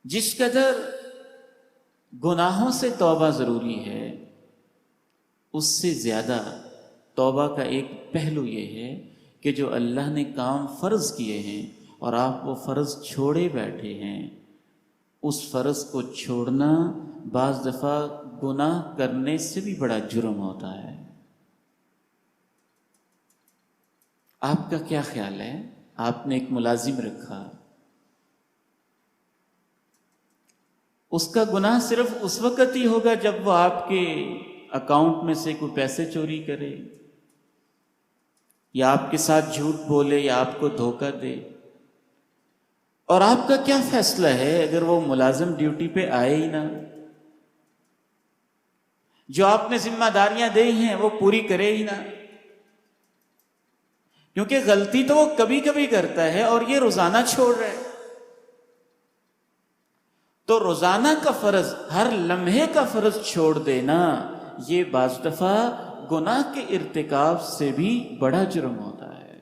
جس قدر گناہوں سے توبہ ضروری ہے اس سے زیادہ توبہ کا ایک پہلو یہ ہے کہ جو اللہ نے کام فرض کیے ہیں اور آپ وہ فرض چھوڑے بیٹھے ہیں، اس فرض کو چھوڑنا بعض دفعہ گناہ کرنے سے بھی بڑا جرم ہوتا ہے۔ آپ کا کیا خیال ہے؟ آپ نے ایک ملازم رکھا، اس کا گناہ صرف اس وقت ہی ہوگا جب وہ آپ کے اکاؤنٹ میں سے کوئی پیسے چوری کرے یا آپ کے ساتھ جھوٹ بولے یا آپ کو دھوکہ دے۔ اور آپ کا کیا فیصلہ ہے اگر وہ ملازم ڈیوٹی پہ آئے ہی نہ، جو آپ نے ذمہ داریاں دی ہیں وہ پوری کرے ہی نہ؟ کیونکہ غلطی تو وہ کبھی کبھی کرتا ہے اور یہ روزانہ چھوڑ رہا ہے۔ تو روزانہ کا فرض، ہر لمحے کا فرض چھوڑ دینا، یہ بعض دفعہ گناہ کے ارتکاب سے بھی بڑا جرم ہوتا ہے۔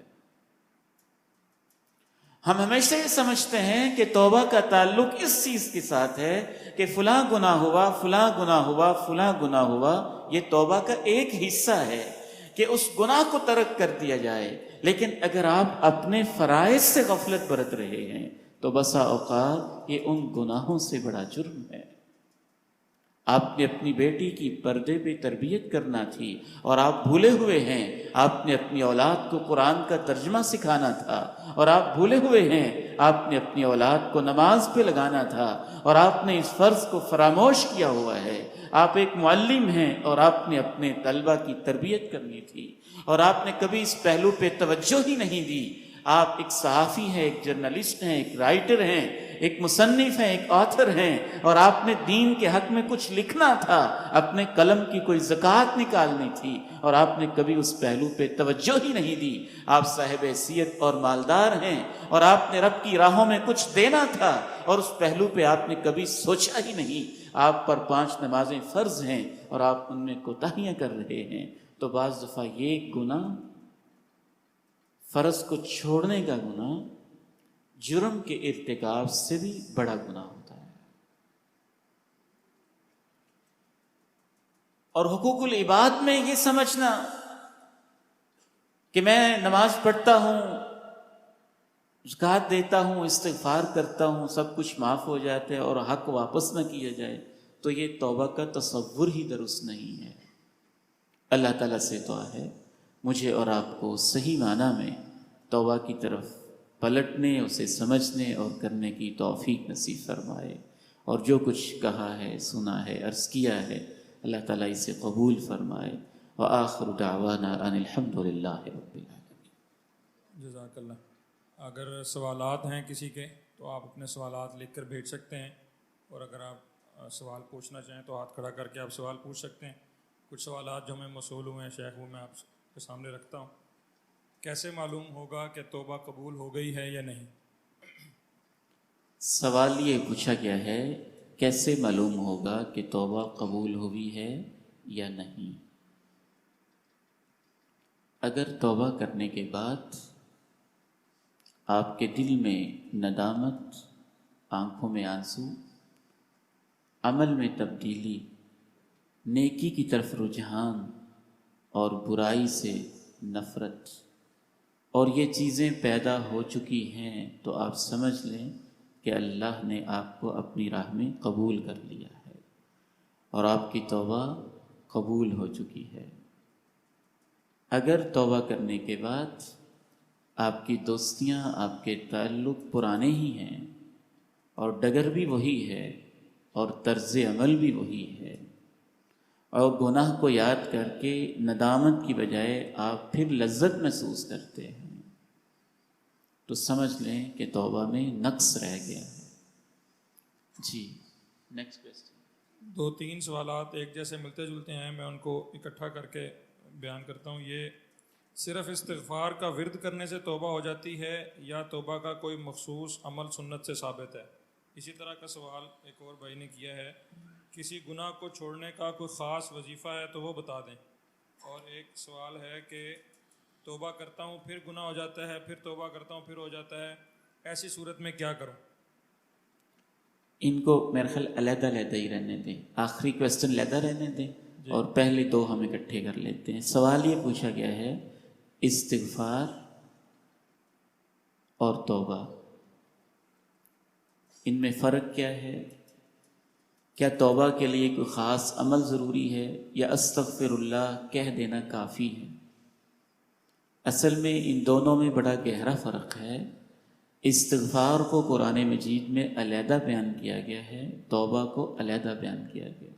ہم ہمیشہ یہ سمجھتے ہیں کہ توبہ کا تعلق اس چیز کے ساتھ ہے کہ فلاں گناہ ہوا، فلاں گناہ ہوا، فلاں گناہ ہوا، یہ توبہ کا ایک حصہ ہے کہ اس گناہ کو ترک کر دیا جائے۔ لیکن اگر آپ اپنے فرائض سے غفلت برت رہے ہیں تو بسا اوقات یہ ان گناہوں سے بڑا جرم ہے۔ آپ نے اپنی بیٹی کی پردے پہ تربیت کرنا تھی اور آپ بھولے ہوئے ہیں، آپ نے اپنی اولاد کو قرآن کا ترجمہ سکھانا تھا اور آپ بھولے ہوئے ہیں، آپ نے اپنی اولاد کو نماز پہ لگانا تھا اور آپ نے اس فرض کو فراموش کیا ہوا ہے۔ آپ ایک معلم ہیں اور آپ نے اپنے طلبہ کی تربیت کرنی تھی اور آپ نے کبھی اس پہلو پہ توجہ ہی نہیں دی۔ آپ ایک صحافی ہیں، ایک جرنلسٹ ہیں، ایک رائٹر ہیں، ایک مصنف ہیں، ایک آتھر ہیں، اور آپ نے دین کے حق میں کچھ لکھنا تھا، اپنے قلم کی کوئی زکوٰۃ نکالنی تھی اور آپ نے کبھی اس پہلو پہ توجہ ہی نہیں دی۔ آپ صاحب حیثیت اور مالدار ہیں اور آپ نے رب کی راہوں میں کچھ دینا تھا اور اس پہلو پہ آپ نے کبھی سوچا ہی نہیں۔ آپ پر 5 نمازیں فرض ہیں اور آپ ان میں کوتاہیاں کر رہے ہیں۔ تو بعض دفعہ یہ گناہ، فرض کو چھوڑنے کا گناہ، جرم کے ارتکاب سے بھی بڑا گناہ ہوتا ہے۔ اور حقوق العباد میں یہ سمجھنا کہ میں نماز پڑھتا ہوں، زکوٰۃ دیتا ہوں، استغفار کرتا ہوں، سب کچھ معاف ہو جاتا ہے اور حق واپس نہ کیا جائے، تو یہ توبہ کا تصور ہی درست نہیں ہے۔ اللہ تعالیٰ سے دعا ہے مجھے اور آپ کو صحیح معنی میں توبہ کی طرف پلٹنے، اسے سمجھنے اور کرنے کی توفیق نصیب فرمائے، اور جو کچھ کہا ہے، سنا ہے، عرض کیا ہے، اللہ تعالیٰ اسے قبول فرمائے۔ وآخر دعوانا ان الحمد للہ رب العالمین۔ جزاک اللہ۔ اگر سوالات ہیں کسی کے تو آپ اپنے سوالات لکھ کر بھیج سکتے ہیں، اور اگر آپ سوال پوچھنا چاہیں تو ہاتھ کھڑا کر کے آپ سوال پوچھ سکتے ہیں۔ کچھ سوالات جو ہمیں موصول ہوئے ہیں شیخ، وہ میں آپ کے سامنے رکھتا ہوں۔ کیسے معلوم ہوگا کہ توبہ قبول ہو گئی ہے یا نہیں؟ سوال یہ پوچھا گیا ہے کیسے معلوم ہوگا کہ توبہ قبول ہوئی ہے یا نہیں؟ اگر توبہ کرنے کے بعد آپ کے دل میں ندامت، آنکھوں میں آنسو، عمل میں تبدیلی، نیکی کی طرف رجحان اور برائی سے نفرت، اور یہ چیزیں پیدا ہو چکی ہیں، تو آپ سمجھ لیں کہ اللہ نے آپ کو اپنی راہ میں قبول کر لیا ہے اور آپ کی توبہ قبول ہو چکی ہے۔ اگر توبہ کرنے کے بعد آپ کی دوستیاں، آپ کے تعلق پرانے ہی ہیں اور ڈگر بھی وہی ہے اور طرز عمل بھی وہی ہے، اور گناہ کو یاد کر کے ندامت کی بجائے آپ پھر لذت محسوس کرتے ہیں، تو سمجھ لیں کہ توبہ میں نقص رہ گیا ہے۔ جی نیکسٹ کوسچن۔ 2-3 سوالات ایک جیسے ملتے جلتے ہیں، میں ان کو اکٹھا کر کے بیان کرتا ہوں۔ یہ صرف استغفار کا ورد کرنے سے توبہ ہو جاتی ہے یا توبہ کا کوئی مخصوص عمل سنت سے ثابت ہے؟ اسی طرح کا سوال ایک اور بھائی نے کیا ہے، کسی گناہ کو چھوڑنے کا کوئی خاص وظیفہ ہے تو وہ بتا دیں۔ اور ایک سوال ہے کہ توبہ کرتا ہوں پھر گناہ ہو جاتا ہے، پھر توبہ کرتا ہوں پھر ہو جاتا ہے، ایسی صورت میں کیا کروں؟ ان کو میرے خیال علیحدہ علیحدہ ہی رہنے دیں، آخری کویسچن علیحدہ رہنے دیں اور پہلے دو ہم اکٹھے کر لیتے ہیں۔ سوال یہ پوچھا گیا ہے استغفار اور توبہ، ان میں فرق کیا ہے؟ کیا توبہ کے لیے کوئی خاص عمل ضروری ہے یا استغفر اللہ کہہ دینا کافی ہے؟ اصل میں ان دونوں میں بڑا گہرا فرق ہے۔ استغفار کو قرآن مجید میں علیحدہ بیان کیا گیا ہے، توبہ کو علیحدہ بیان کیا گیا۔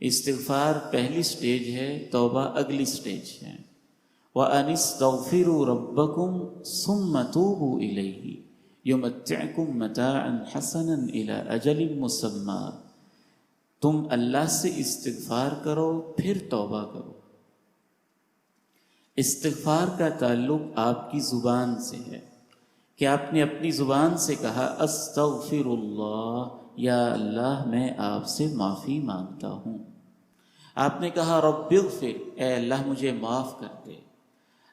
استغفار پہلی سٹیج ہے، توبہ اگلی سٹیج ہے۔ وَأَنِ اسْتَغْفِرُوا رَبَّكُمْ ثُمَّ تُوبُوا إِلَيْهِ يُمَتِّعْكُمْ مَتَاعًا حَسَنًا إِلَىٰ أَجَلٍ مُّسَمًّى، تم اللہ سے استغفار کرو پھر توبہ کرو۔ استغفار کا تعلق آپ کی زبان سے ہے کہ آپ نے اپنی زبان سے کہا استغفر اللہ، یا اللہ میں آپ سے معافی مانگتا ہوں۔ آپ نے کہا رب اغفر، اے اللہ مجھے معاف کر دے۔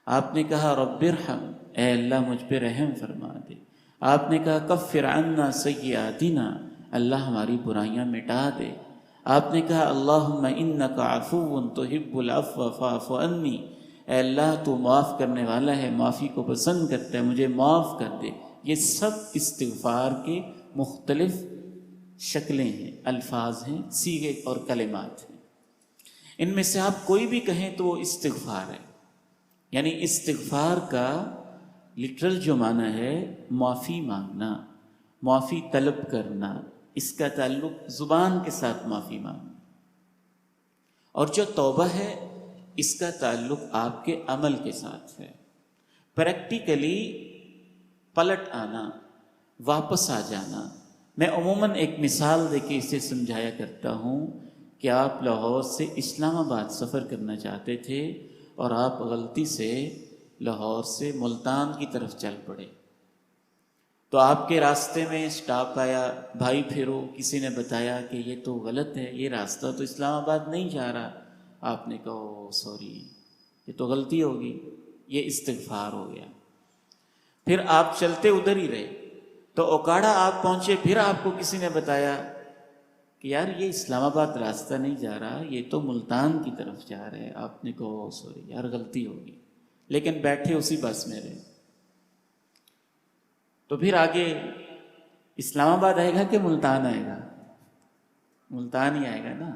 آپ نے کہا رب ارحم، اے اللہ مجھ پہ رحم فرما دے۔ آپ نے کہا کفر عنا سیئاتنا، اللہ ہماری برائیاں مٹا دے۔ آپ نے کہا اللہم انک عفو تحب العفو فاعف عنی، اے اللہ تو معاف کرنے والا ہے، معافی کو پسند کرتا ہے، مجھے معاف کر دے۔ یہ سب استغفار کے مختلف شکلیں ہیں، الفاظ ہیں، صیغے اور کلمات ہیں۔ ان میں سے آپ کوئی بھی کہیں تو وہ استغفار ہے۔ یعنی استغفار کا لٹرل جو معنی ہے معافی مانگنا، معافی طلب کرنا، اس کا تعلق زبان کے ساتھ معافی مانگنا۔ اور جو توبہ ہے اس کا تعلق آپ کے عمل کے ساتھ ہے، پریکٹیکلی پلٹ آنا، واپس آ جانا۔ میں عموماً ایک مثال دے کے اسے سمجھایا کرتا ہوں کہ آپ لاہور سے اسلام آباد سفر کرنا چاہتے تھے اور آپ غلطی سے لاہور سے ملتان کی طرف چل پڑے، تو آپ کے راستے میں اسٹاپ آیا، بھائی پھرو، کسی نے بتایا کہ یہ تو غلط ہے، یہ راستہ تو اسلام آباد نہیں جا رہا۔ آپ نے کہا او سوری، یہ تو غلطی ہوگی، یہ استغفار ہو گیا۔ پھر آپ چلتے ادھر ہی رہے، تو اوکاڑا آپ پہنچے، پھر آپ کو کسی نے بتایا کہ یار یہ اسلام آباد راستہ نہیں جا رہا، یہ تو ملتان کی طرف جا رہا ہے۔ آپ نے کہا او سوری یار غلطی ہوگی، لیکن بیٹھے اسی بس میں رہے۔ تو پھر آگے اسلام آباد آئے گا کہ ملتان آئے گا؟ ملتان ہی آئے گا نا،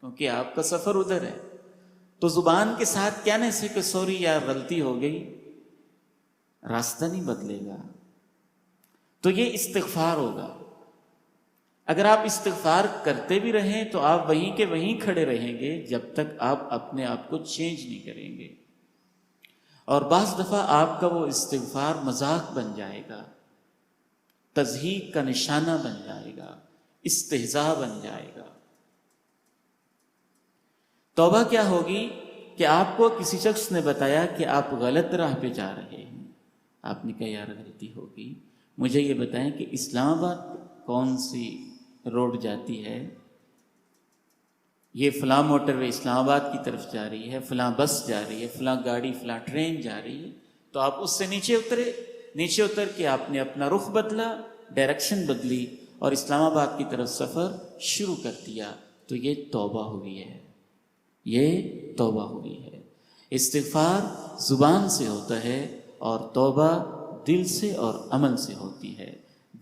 کیونکہ آپ کا سفر ادھر ہے۔ تو زبان کے ساتھ کہنے سے کہ سوری یار غلطی ہو گئی، راستہ نہیں بدلے گا۔ تو یہ استغفار ہوگا۔ اگر آپ استغفار کرتے بھی رہیں تو آپ وہیں کے وہیں کھڑے رہیں گے جب تک آپ اپنے آپ کو چینج نہیں کریں گے، اور بعض دفعہ آپ کا وہ استغفار مذاق بن جائے گا، تضحیک کا نشانہ بن جائے گا، استہزاء بن جائے گا۔ توبہ کیا ہوگی کہ آپ کو کسی شخص نے بتایا کہ آپ غلط راہ پہ جا رہے ہیں، آپ نے کہا یار غلطی ہوگی، مجھے یہ بتائیں کہ اسلام آباد کون سی روڈ جاتی ہے؟ یہ فلاں موٹر وے اسلام آباد کی طرف جا رہی ہے، فلاں بس جا رہی ہے، فلاں گاڑی فلاں ٹرین جا رہی ہے، تو آپ اس سے نیچے اترے، نیچے اتر کے آپ نے اپنا رخ بدلا، ڈائریکشن بدلی اور اسلام آباد کی طرف سفر شروع کر دیا، تو یہ توبہ ہوئی ہے، یہ توبہ ہوئی ہے۔ استغفار زبان سے ہوتا ہے اور توبہ دل سے اور عمل سے ہوتی ہے۔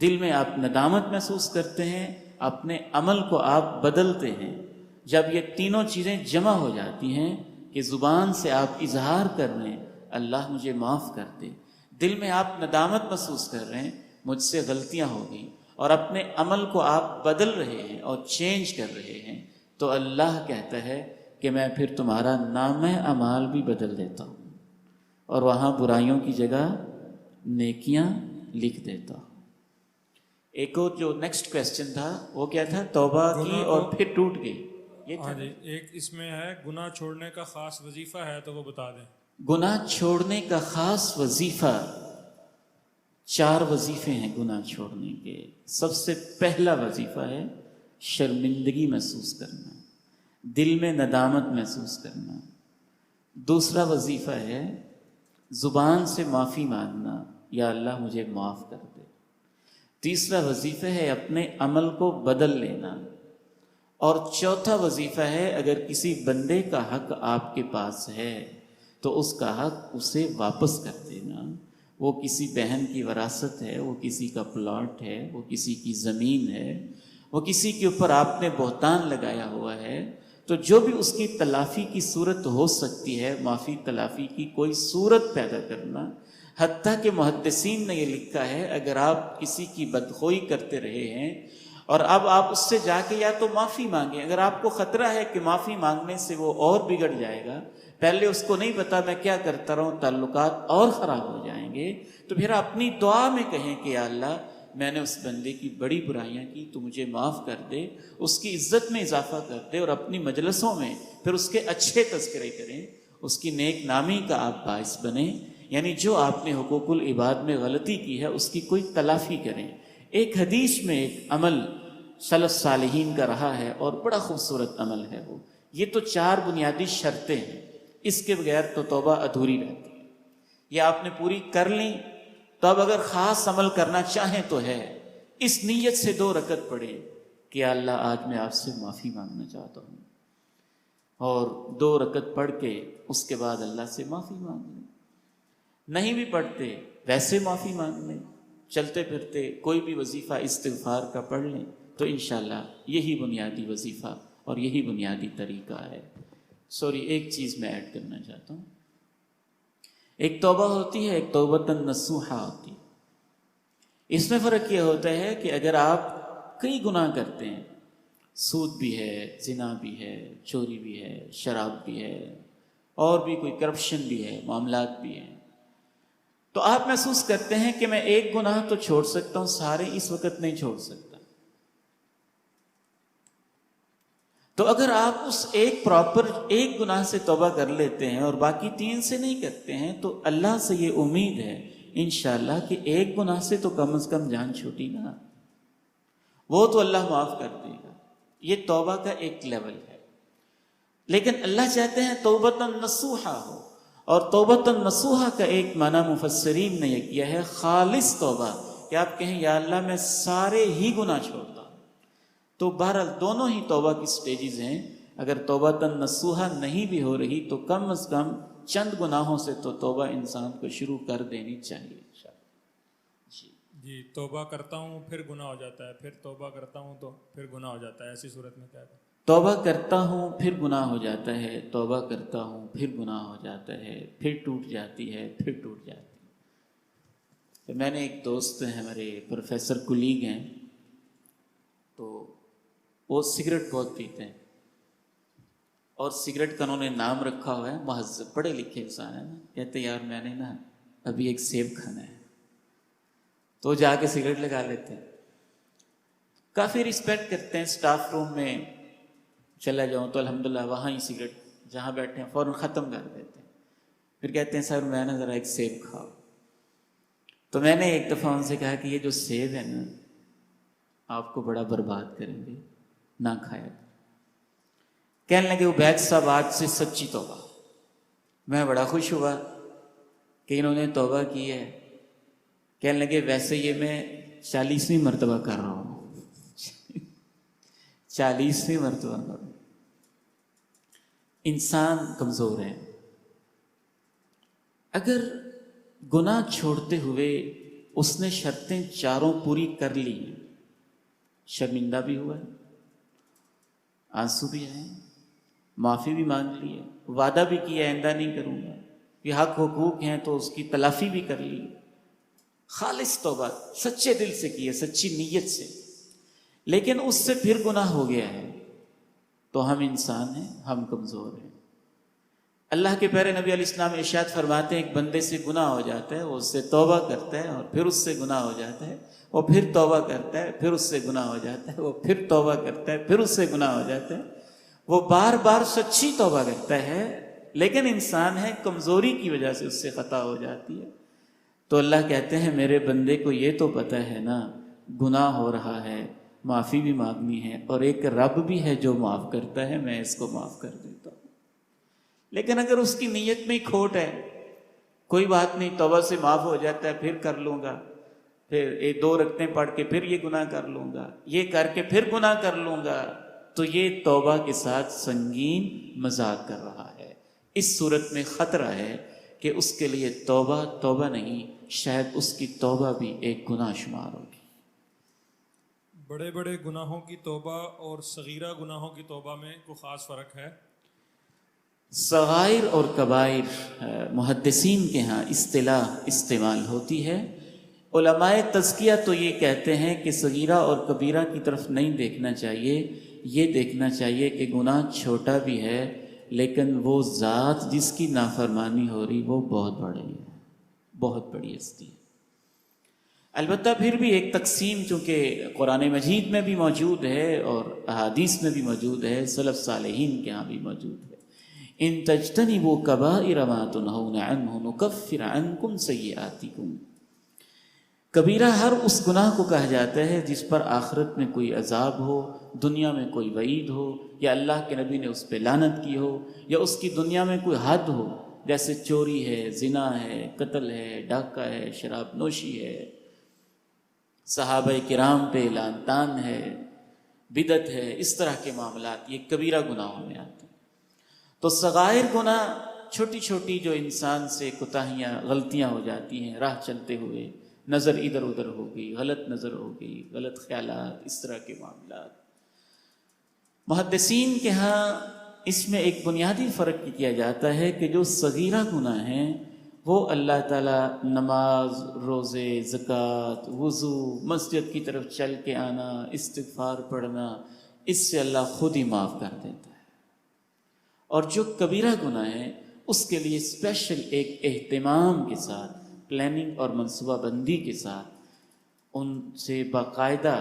دل میں آپ ندامت محسوس کرتے ہیں، اپنے عمل کو آپ بدلتے ہیں۔ جب یہ تینوں چیزیں جمع ہو جاتی ہیں کہ زبان سے آپ اظہار کر رہے ہیں اللہ مجھے معاف کر دے، دل میں آپ ندامت محسوس کر رہے ہیں مجھ سے غلطیاں ہو گئیں، اور اپنے عمل کو آپ بدل رہے ہیں اور چینج کر رہے ہیں، تو اللہ کہتا ہے کہ میں پھر تمہارا نامہ اعمال بھی بدل دیتا ہوں اور وہاں برائیوں کی جگہ نیکیاں لکھ دیتا ہوں۔ ایک اور جو نیکسٹ کویسچن تھا وہ کیا تھا؟ توبہ کی اور پھر ٹوٹ گئی، یہ تھا۔ ہاں جی، ایک اس میں ہے گناہ چھوڑنے کا خاص وظیفہ ہے تو وہ بتا دیں۔ گناہ چھوڑنے کا خاص وظیفہ، 4 وظیفے ہیں گناہ چھوڑنے کے۔ سب سے پہلا وظیفہ ہے شرمندگی محسوس کرنا، دل میں ندامت محسوس کرنا۔ دوسرا وظیفہ ہے زبان سے معافی مانگنا، یا اللہ مجھے معاف کر دے۔ تیسرا وظیفہ ہے اپنے عمل کو بدل لینا، اور چوتھا وظیفہ ہے اگر کسی بندے کا حق آپ کے پاس ہے تو اس کا حق اسے واپس کر دینا۔ وہ کسی بہن کی وراثت ہے، وہ کسی کا پلاٹ ہے، وہ کسی کی زمین ہے، وہ کسی کے اوپر آپ نے بہتان لگایا ہوا ہے، تو جو بھی اس کی تلافی کی صورت ہو سکتی ہے، معافی تلافی کی کوئی صورت پیدا کرنا۔ حتیٰ کہ محدثین نے یہ لکھا ہے اگر آپ کسی کی بدخوئی کرتے رہے ہیں اور اب آپ اس سے جا کے یا تو معافی مانگیں، اگر آپ کو خطرہ ہے کہ معافی مانگنے سے وہ اور بگڑ جائے گا، پہلے اس کو نہیں پتا میں کیا کرتا رہوں، تعلقات اور خراب ہو جائیں گے، تو پھر اپنی دعا میں کہیں کہ یا اللہ میں نے اس بندے کی بڑی برائیاں کی، تو مجھے معاف کر دے، اس کی عزت میں اضافہ کر دے، اور اپنی مجلسوں میں پھر اس کے اچھے تذکرے کریں، اس کی نیک نامی کا آپ باعث بنیں، یعنی جو آپ نے حقوق العباد میں غلطی کی ہے اس کی کوئی تلافی کریں۔ ایک حدیث میں ایک عمل سلف صالحین کا رہا ہے اور بڑا خوبصورت عمل ہے وہ، یہ تو 4 بنیادی شرطیں ہیں، اس کے بغیر تو توبہ ادھوری رہتی ہے۔ یہ آپ نے پوری کر لیں تو اب اگر خاص عمل کرنا چاہیں تو ہے اس نیت سے 2 رکعت پڑھیں کہ اللہ آج میں آپ سے معافی مانگنا چاہتا ہوں، اور 2 رکعت پڑھ کے اس کے بعد اللہ سے معافی مانگ لیں۔ نہیں بھی پڑھتے ویسے معافی مانگ لیں، چلتے پھرتے کوئی بھی وظیفہ استغفار کا پڑھ لیں، تو انشاءاللہ یہی بنیادی وظیفہ اور یہی بنیادی طریقہ ہے۔ سوری، ایک چیز میں ایڈ کرنا چاہتا ہوں۔ ایک توبہ ہوتی ہے، ایک توبۃ نصوحہ ہوتی ہے۔ اس میں فرق یہ ہوتا ہے کہ اگر آپ کئی گناہ کرتے ہیں، سود بھی ہے، زنا بھی ہے، چوری بھی ہے، شراب بھی ہے، اور بھی کوئی کرپشن بھی ہے، معاملات بھی ہیں، تو آپ محسوس کرتے ہیں کہ میں ایک گناہ تو چھوڑ سکتا ہوں، سارے اس وقت نہیں چھوڑ سکتا۔ تو اگر آپ اس ایک گناہ سے توبہ کر لیتے ہیں اور باقی 3 سے نہیں کرتے ہیں، تو اللہ سے یہ امید ہے انشاءاللہ کہ ایک گناہ سے تو کم از کم جان چھوٹی نا، وہ تو اللہ معاف کر دے گا۔ یہ توبہ کا ایک لیول ہے، لیکن اللہ چاہتے ہیں توبۃ نصوحہ ہو، اور توبۃ نصوحہ کا ایک معنی مفسرین نے یہ کیا ہے خالص توبہ، کہ آپ کہیں یا اللہ میں سارے ہی گناہ چھوڑتا ہوں۔ تو بہرحال دونوں ہی توبہ کی سٹیجز ہیں، اگر توبۃ نصوحہ نہیں بھی ہو رہی تو کم از کم چند گناہوں سے تو توبہ انسان کو شروع کر دینی چاہیے۔ جی، توبہ کرتا ہوں پھر گناہ ہو جاتا ہے، پھر توبہ کرتا ہوں تو پھر گناہ ہو جاتا ہے، ایسی صورت میں کیا کریں؟ توبہ کرتا ہوں پھر گناہ ہو جاتا ہے، توبہ کرتا ہوں پھر گناہ ہو جاتا ہے، پھر ٹوٹ جاتی ہے، پھر ٹوٹ جاتی ہے۔ میں نے ایک دوست ہیں ہمارے پروفیسر کولیگ ہیں، تو وہ سگریٹ بہت پیتے ہیں، اور سگریٹ کا انہوں نے نام رکھا ہوا ہے مہذب، پڑھے لکھے انسان ہیں نا، کہتے یار میں نے نا ابھی ایک سیب کھانا ہے، تو جا کے سگریٹ لگا لیتے ہیں۔ کافی رسپیکٹ کرتے ہیں، سٹاف روم میں چلا جاؤں تو الحمدللہ وہاں ہی سگریٹ جہاں بیٹھے ہیں فوراً ختم کر دیتے ہیں، پھر کہتے ہیں سر میں نا ذرا ایک سیب کھاؤ۔ تو میں نے ایک دفعہ ان سے کہا کہ یہ جو سیب ہے نا آپ کو بڑا برباد کریں گے، نہ کھایا۔ کہنے لگے عبید صاحب آج سے سچی توبہ. میں بڑا خوش ہوا کہ انہوں نے توبہ کی ہے. کہنے لگے ویسے یہ میں 40ویں مرتبہ کر رہا ہوں. 40ویں مرتبہ کر رہا ہوں. انسان کمزور ہے. اگر گناہ چھوڑتے ہوئے اس نے شرطیں چاروں پوری کر لی، شرمندہ بھی ہوا ہے، آنسو بھی آئے، معافی بھی مانگ لی ہے، وعدہ بھی کیا آئندہ نہیں کروں گا، یہ حق حقوق ہیں تو اس کی تلافی بھی کر لی، خالص توبہ سچے دل سے کی ہے، سچی نیت سے، لیکن اس سے پھر گناہ ہو گیا ہے. تو ہم انسان ہیں، ہم کمزور ہیں. اللہ کے پیارے نبی علیہ السلام ارشاد فرماتے ہیں ایک بندے سے گناہ ہو جاتا ہے، وہ اس سے توبہ کرتا ہے اور پھر اس سے گناہ ہو جاتا ہے، وہ پھر توبہ کرتا ہے، پھر اس سے گناہ ہو جاتا ہے، وہ پھر توبہ کرتا ہے، پھر اس سے گناہ ہو جاتا ہے. وہ بار بار سچی توبہ کرتا ہے، لیکن انسان ہے، کمزوری کی وجہ سے اس سے خطا ہو جاتی ہے. تو اللہ کہتے ہیں میرے بندے کو یہ تو پتہ ہے نا گناہ ہو رہا ہے، معافی بھی مانگنی ہے، اور ایک رب بھی ہے جو معاف کرتا ہے، میں اس کو معاف کر دیتا ہوں. لیکن اگر اس کی نیت میں ہی کھوٹ ہے، کوئی بات نہیں، توبہ سے معاف ہو جاتا ہے، پھر کر لوں گا، پھر 2 رکعتیں پڑھ کے پھر یہ گناہ کر لوں گا، یہ کر کے پھر گناہ کر لوں گا، تو یہ توبہ کے ساتھ سنگین مذاق کر رہا ہے. اس صورت میں خطرہ ہے کہ اس کے لیے توبہ توبہ نہیں، شاید اس کی توبہ بھی ایک گناہ شمار ہوگی. بڑے بڑے گناہوں کی توبہ اور صغیرہ گناہوں کی توبہ میں کوئی خاص فرق ہے؟ صغائر اور کبائر محدثین کے ہاں اصطلاح استعمال ہوتی ہے. علماء تزکیہ تو یہ کہتے ہیں کہ صغیرہ اور کبیرہ کی طرف نہیں دیکھنا چاہیے، یہ دیکھنا چاہیے کہ گناہ چھوٹا بھی ہے لیکن وہ ذات جس کی نافرمانی ہو رہی وہ بہت بڑی ہے، بہت بڑی ہستی ہے. البتہ پھر بھی ایک تقسیم چونکہ قرآن مجید میں بھی موجود ہے اور احادیث میں بھی موجود ہے، سلف صالحین کے ہاں بھی موجود ہے. ان تجتنبوا کبائر ما تنہون عنہ نکفر عنکم سیئاتکم. کبیرہ ہر اس گناہ کو کہا جاتا ہے جس پر آخرت میں کوئی عذاب ہو، دنیا میں کوئی وعید ہو، یا اللہ کے نبی نے اس پہ لعنت کی ہو، یا اس کی دنیا میں کوئی حد ہو، جیسے چوری ہے، زنا ہے، قتل ہے، ڈاکہ ہے، شراب نوشی ہے، صحابہ کرام پہ لعن طعن ہے، بدعت ہے. اس طرح کے معاملات یہ کبیرہ گناہوں میں آتے ہیں. تو صغائر گناہ چھوٹی چھوٹی جو انسان سے کوتاہیاں غلطیاں ہو جاتی ہیں، راہ چلتے ہوئے نظر ادھر ادھر ہو گئی، غلط نظر ہو گئی، غلط خیالات، اس طرح کے معاملات. محدثین کے ہاں اس میں ایک بنیادی فرق کیا جاتا ہے کہ جو صغیرہ گناہ ہیں وہ اللہ تعالیٰ نماز، روزے، زکوٰۃ، وضو، مسجد کی طرف چل کے آنا، استغفار پڑھنا، اس سے اللہ خود ہی معاف کر دیتا ہے. اور جو کبیرہ گناہ ہیں اس کے لیے اسپیشل ایک اہتمام کے ساتھ، پلاننگ اور منصوبہ بندی کے ساتھ ان سے باقاعدہ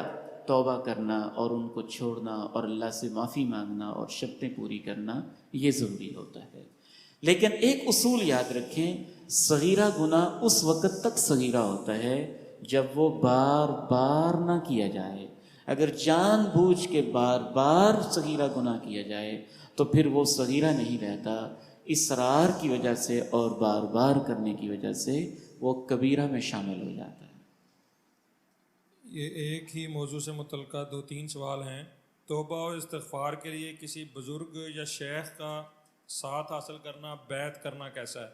توبہ کرنا اور ان کو چھوڑنا اور اللہ سے معافی مانگنا اور شرطیں پوری کرنا یہ ضروری ہوتا ہے. لیکن ایک اصول یاد رکھیں، صغیرہ گناہ اس وقت تک صغیرہ ہوتا ہے جب وہ بار بار نہ کیا جائے. اگر جان بوجھ کے بار بار صغیرہ گناہ کیا جائے تو پھر وہ صغیرہ نہیں رہتا، اصرار کی وجہ سے اور بار بار کرنے کی وجہ سے وہ کبیرہ میں شامل ہو جاتا ہے. یہ ایک ہی موضوع سے متعلقہ 2-3 سوال ہیں. توبہ و استغفار کے لیے کسی بزرگ یا شیخ کا ساتھ حاصل کرنا، بیعت کرنا کیسا ہے؟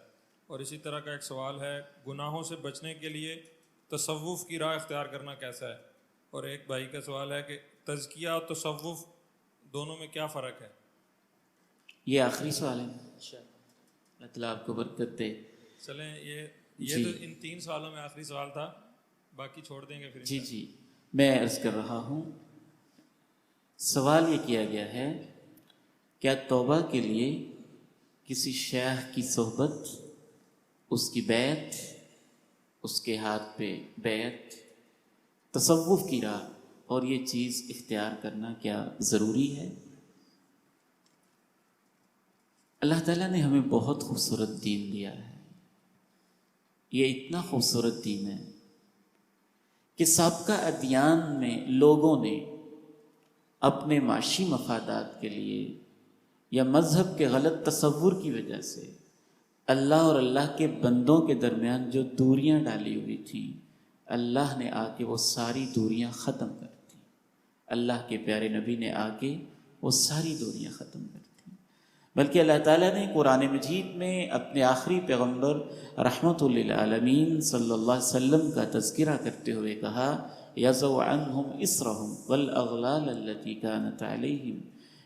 اور اسی طرح کا ایک سوال ہے، گناہوں سے بچنے کے لیے تصوف کی راہ اختیار کرنا کیسا ہے؟ اور ایک بھائی کا سوال ہے کہ تزکیہ اور تصوف دونوں میں کیا فرق ہے؟ یہ آخری سوال ہے. اللہ تعالیٰ آپ کو برکت دے. چلیں یہ تو ان 3 سوالوں میں آخری سوال تھا، باقی چھوڑ دیں گے پھر. جی میں عرض کر رہا ہوں، سوال یہ کیا گیا ہے کیا توبہ کے لیے کسی شیخ کی صحبت، اس کی بیعت، اس کے ہاتھ پہ بیعت، تصوف کی راہ اور یہ چیز اختیار کرنا کیا ضروری ہے؟ اللہ تعالیٰ نے ہمیں بہت خوبصورت دین دیا ہے. یہ اتنا خوبصورت دین ہے کہ سابقہ ادیان میں لوگوں نے اپنے معاشی مفادات کے لیے یا مذہب کے غلط تصور کی وجہ سے اللہ اور اللہ کے بندوں کے درمیان جو دوریاں ڈالی ہوئی تھیں، اللہ نے آ کے وہ ساری دوریاں ختم کر دی۔ اللہ کے پیارے نبی نے آ کے وہ ساری دوریاں ختم کر دی۔ بلکہ اللہ تعالیٰ نے قرآن مجید میں اپنے آخری پیغمبر رحمۃ للعالمین صلی اللہ علیہ وسلم کا تذکرہ کرتے ہوئے کہا، یضع عنہم اسرہم والاغلال التی کانت علیہم۔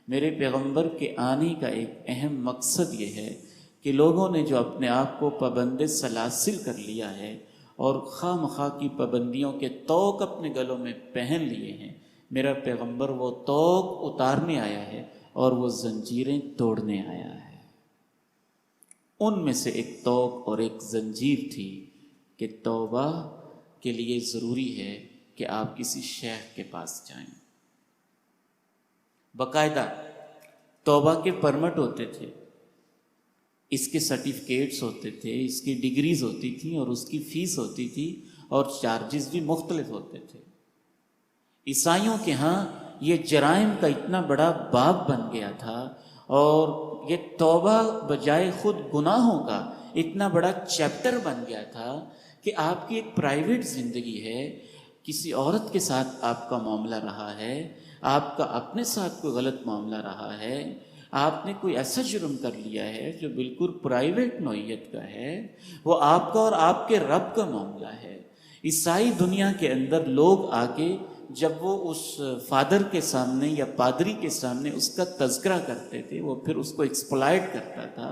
میرے پیغمبر کے آنے کا ایک اہم مقصد یہ ہے کہ لوگوں نے جو اپنے آپ کو پابند سلاسل کر لیا ہے اور خواہ مخواہ کی پابندیوں کے طوق اپنے گلوں میں پہن لیے ہیں، میرا پیغمبر وہ طوق اتارنے آیا ہے اور وہ زنجیریں توڑنے آیا ہے۔ ان میں سے ایک طوق اور ایک زنجیر تھی کہ توبہ کے لیے ضروری ہے کہ آپ کسی شیخ کے پاس جائیں۔ باقاعدہ توبہ کے پرمٹ ہوتے تھے، اس کے سرٹیفکیٹس ہوتے تھے، اس کی ڈگریز ہوتی تھیں اور اس کی فیس ہوتی تھی اور چارجز بھی مختلف ہوتے تھے۔ عیسائیوں کے ہاں یہ جرائم کا اتنا بڑا باب بن گیا تھا اور یہ توبہ بجائے خود گناہوں کا اتنا بڑا چیپٹر بن گیا تھا کہ آپ کی ایک پرائیویٹ زندگی ہے، کسی عورت کے ساتھ آپ کا معاملہ رہا ہے، آپ کا اپنے ساتھ کوئی غلط معاملہ رہا ہے، آپ نے کوئی ایسا جرم کر لیا ہے جو بالکل پرائیویٹ نوعیت کا ہے، وہ آپ کا اور آپ کے رب کا معاملہ ہے۔ عیسائی دنیا کے اندر لوگ آ کے جب وہ اس فادر کے سامنے یا پادری کے سامنے اس کا تذکرہ کرتے تھے، وہ پھر اس کو ایکسپلائٹ کرتا تھا،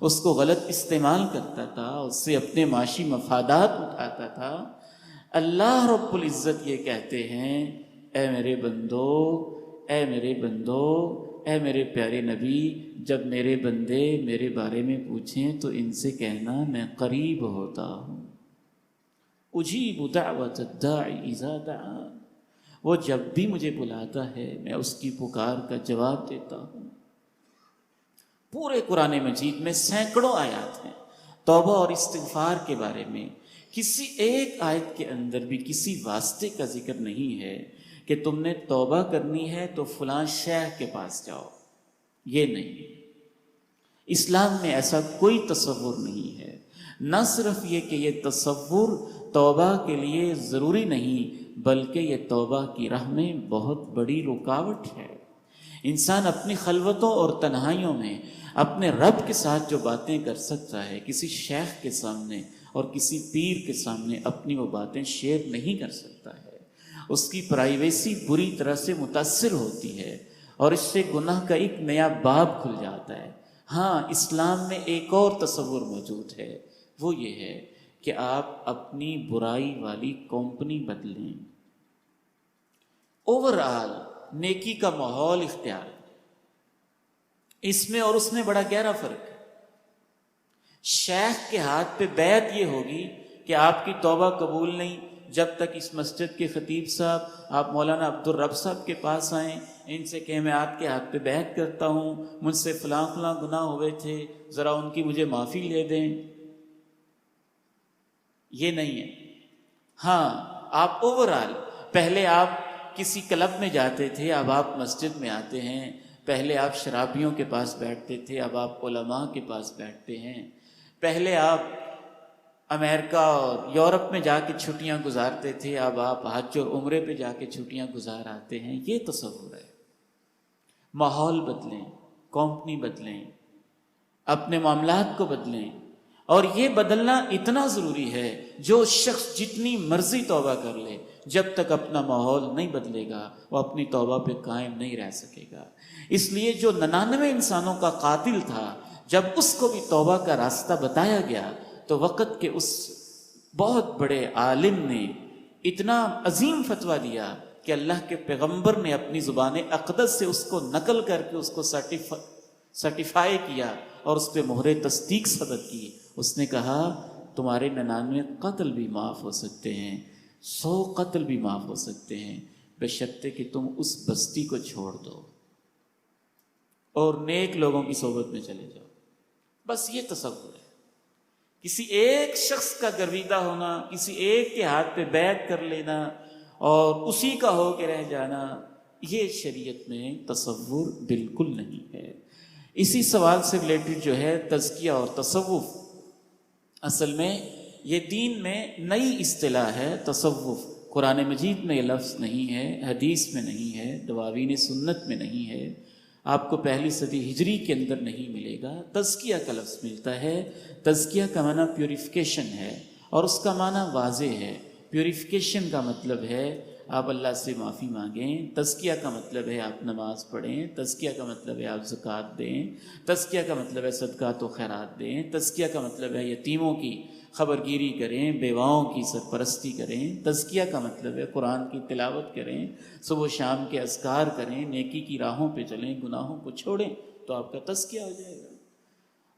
اس کو غلط استعمال کرتا تھا، اس سے اپنے معاشی مفادات اٹھاتا تھا۔ اللہ رب العزت یہ کہتے ہیں، اے میرے بندو، اے میرے بندو، اے میرے پیارے نبی، جب میرے بندے میرے بارے میں پوچھیں تو ان سے کہنا میں قریب ہوتا ہوں، اجیب دعوت الداعی اذا دعان۔ وہ جب بھی مجھے بلاتا ہے میں اس کی پکار کا جواب دیتا ہوں۔ پورے قرآن مجید میں سینکڑوں آیات ہیں توبہ اور استغفار کے بارے میں، کسی ایک آیت کے اندر بھی کسی واسطے کا ذکر نہیں ہے کہ تم نے توبہ کرنی ہے تو فلاں شیخ کے پاس جاؤ۔ یہ نہیں، اسلام میں ایسا کوئی تصور نہیں ہے۔ نہ صرف یہ کہ یہ تصور توبہ کے لیے ضروری نہیں، بلکہ یہ توبہ کی راہ میں بہت بڑی رکاوٹ ہے۔ انسان اپنی خلوتوں اور تنہائیوں میں اپنے رب کے ساتھ جو باتیں کر سکتا ہے، کسی شیخ کے سامنے اور کسی پیر کے سامنے اپنی وہ باتیں شیئر نہیں کر سکتا ہے۔ اس کی پرائیویسی بری طرح سے متاثر ہوتی ہے اور اس سے گناہ کا ایک نیا باب کھل جاتا ہے۔ ہاں، اسلام میں ایک اور تصور موجود ہے، وہ یہ ہے کہ آپ اپنی برائی والی کمپنی بدلیں، اوورآل نیکی کا ماحول اختیار کریں۔ اس میں اور اس میں بڑا گہرا فرق ہے۔ شیخ کے ہاتھ پہ بیعت یہ ہوگی کہ آپ کی توبہ قبول نہیں جب تک اس مسجد کے خطیب صاحب آپ مولانا عبدالرب صاحب کے پاس آئیں، ان سے کہیں میں آپ کے ہاتھ پہ بیعت کرتا ہوں، مجھ سے فلاں فلاں گناہ ہوئے تھے، ذرا ان کی مجھے معافی لے دیں۔ یہ نہیں ہے۔ ہاں، آپ اوورآل، پہلے آپ کسی کلب میں جاتے تھے، اب آپ مسجد میں آتے ہیں، پہلے آپ شرابیوں کے پاس بیٹھتے تھے، اب آپ علماء کے پاس بیٹھتے ہیں، پہلے آپ امریکہ اور یورپ میں جا کے چھٹیاں گزارتے تھے، اب آپ حج اور عمرے پہ جا کے چھٹیاں گزار آتے ہیں۔ یہ تصور ہے۔ ماحول بدلیں، کمپنی بدلیں، اپنے معاملات کو بدلیں، اور یہ بدلنا اتنا ضروری ہے، جو شخص جتنی مرضی توبہ کر لے، جب تک اپنا ماحول نہیں بدلے گا وہ اپنی توبہ پہ قائم نہیں رہ سکے گا۔ اس لیے جو 99 انسانوں کا قاتل تھا، جب اس کو بھی توبہ کا راستہ بتایا گیا تو وقت کے اس بہت بڑے عالم نے اتنا عظیم فتویٰ دیا کہ اللہ کے پیغمبر نے اپنی زبان اقدس سے اس کو نقل کر کے اس کو سرٹیفائی کیا اور اس پہ مہر تصدیق ثبت کی۔ اس نے کہا تمہارے 99 قتل بھی معاف ہو سکتے ہیں، 100 قتل بھی معاف ہو سکتے ہیں، بشرطے کہ تم اس بستی کو چھوڑ دو اور نیک لوگوں کی صحبت میں چلے جاؤ۔ بس یہ تصور ہے۔ کسی ایک شخص کا گرویدہ ہونا، کسی ایک کے ہاتھ پہ بیعت کر لینا اور اسی کا ہو کے رہ جانا، یہ شریعت میں تصور بالکل نہیں ہے۔ اسی سوال سے ریلیٹڈ جو ہے تزکیہ اور تصوف، اصل میں یہ دین میں نئی اصطلاح ہے تصوف۔ قرآن مجید میں یہ لفظ نہیں ہے، حدیث میں نہیں ہے، دواوین سنت میں نہیں ہے، آپ کو پہلی صدی ہجری کے اندر نہیں ملے گا۔ تزکیہ کا لفظ ملتا ہے۔ تزکیہ کا معنی پیوریفیکیشن ہے، اور اس کا معنی واضح ہے۔ پیوریفیکیشن کا مطلب ہے آپ اللہ سے معافی مانگیں، تزکیہ کا مطلب ہے آپ نماز پڑھیں، تزکیہ کا مطلب ہے آپ زکوٰۃ دیں، تزکیہ کا مطلب ہے صدقات و خیرات دیں، تزکیہ کا مطلب ہے یتیموں کی خبرگیری کریں، بیواؤں کی سرپرستی کریں، تزکیہ کا مطلب ہے قرآن کی تلاوت کریں، صبح و شام کے اذکار کریں، نیکی کی راہوں پہ چلیں، گناہوں کو چھوڑیں، تو آپ کا تزکیہ ہو جائے گا۔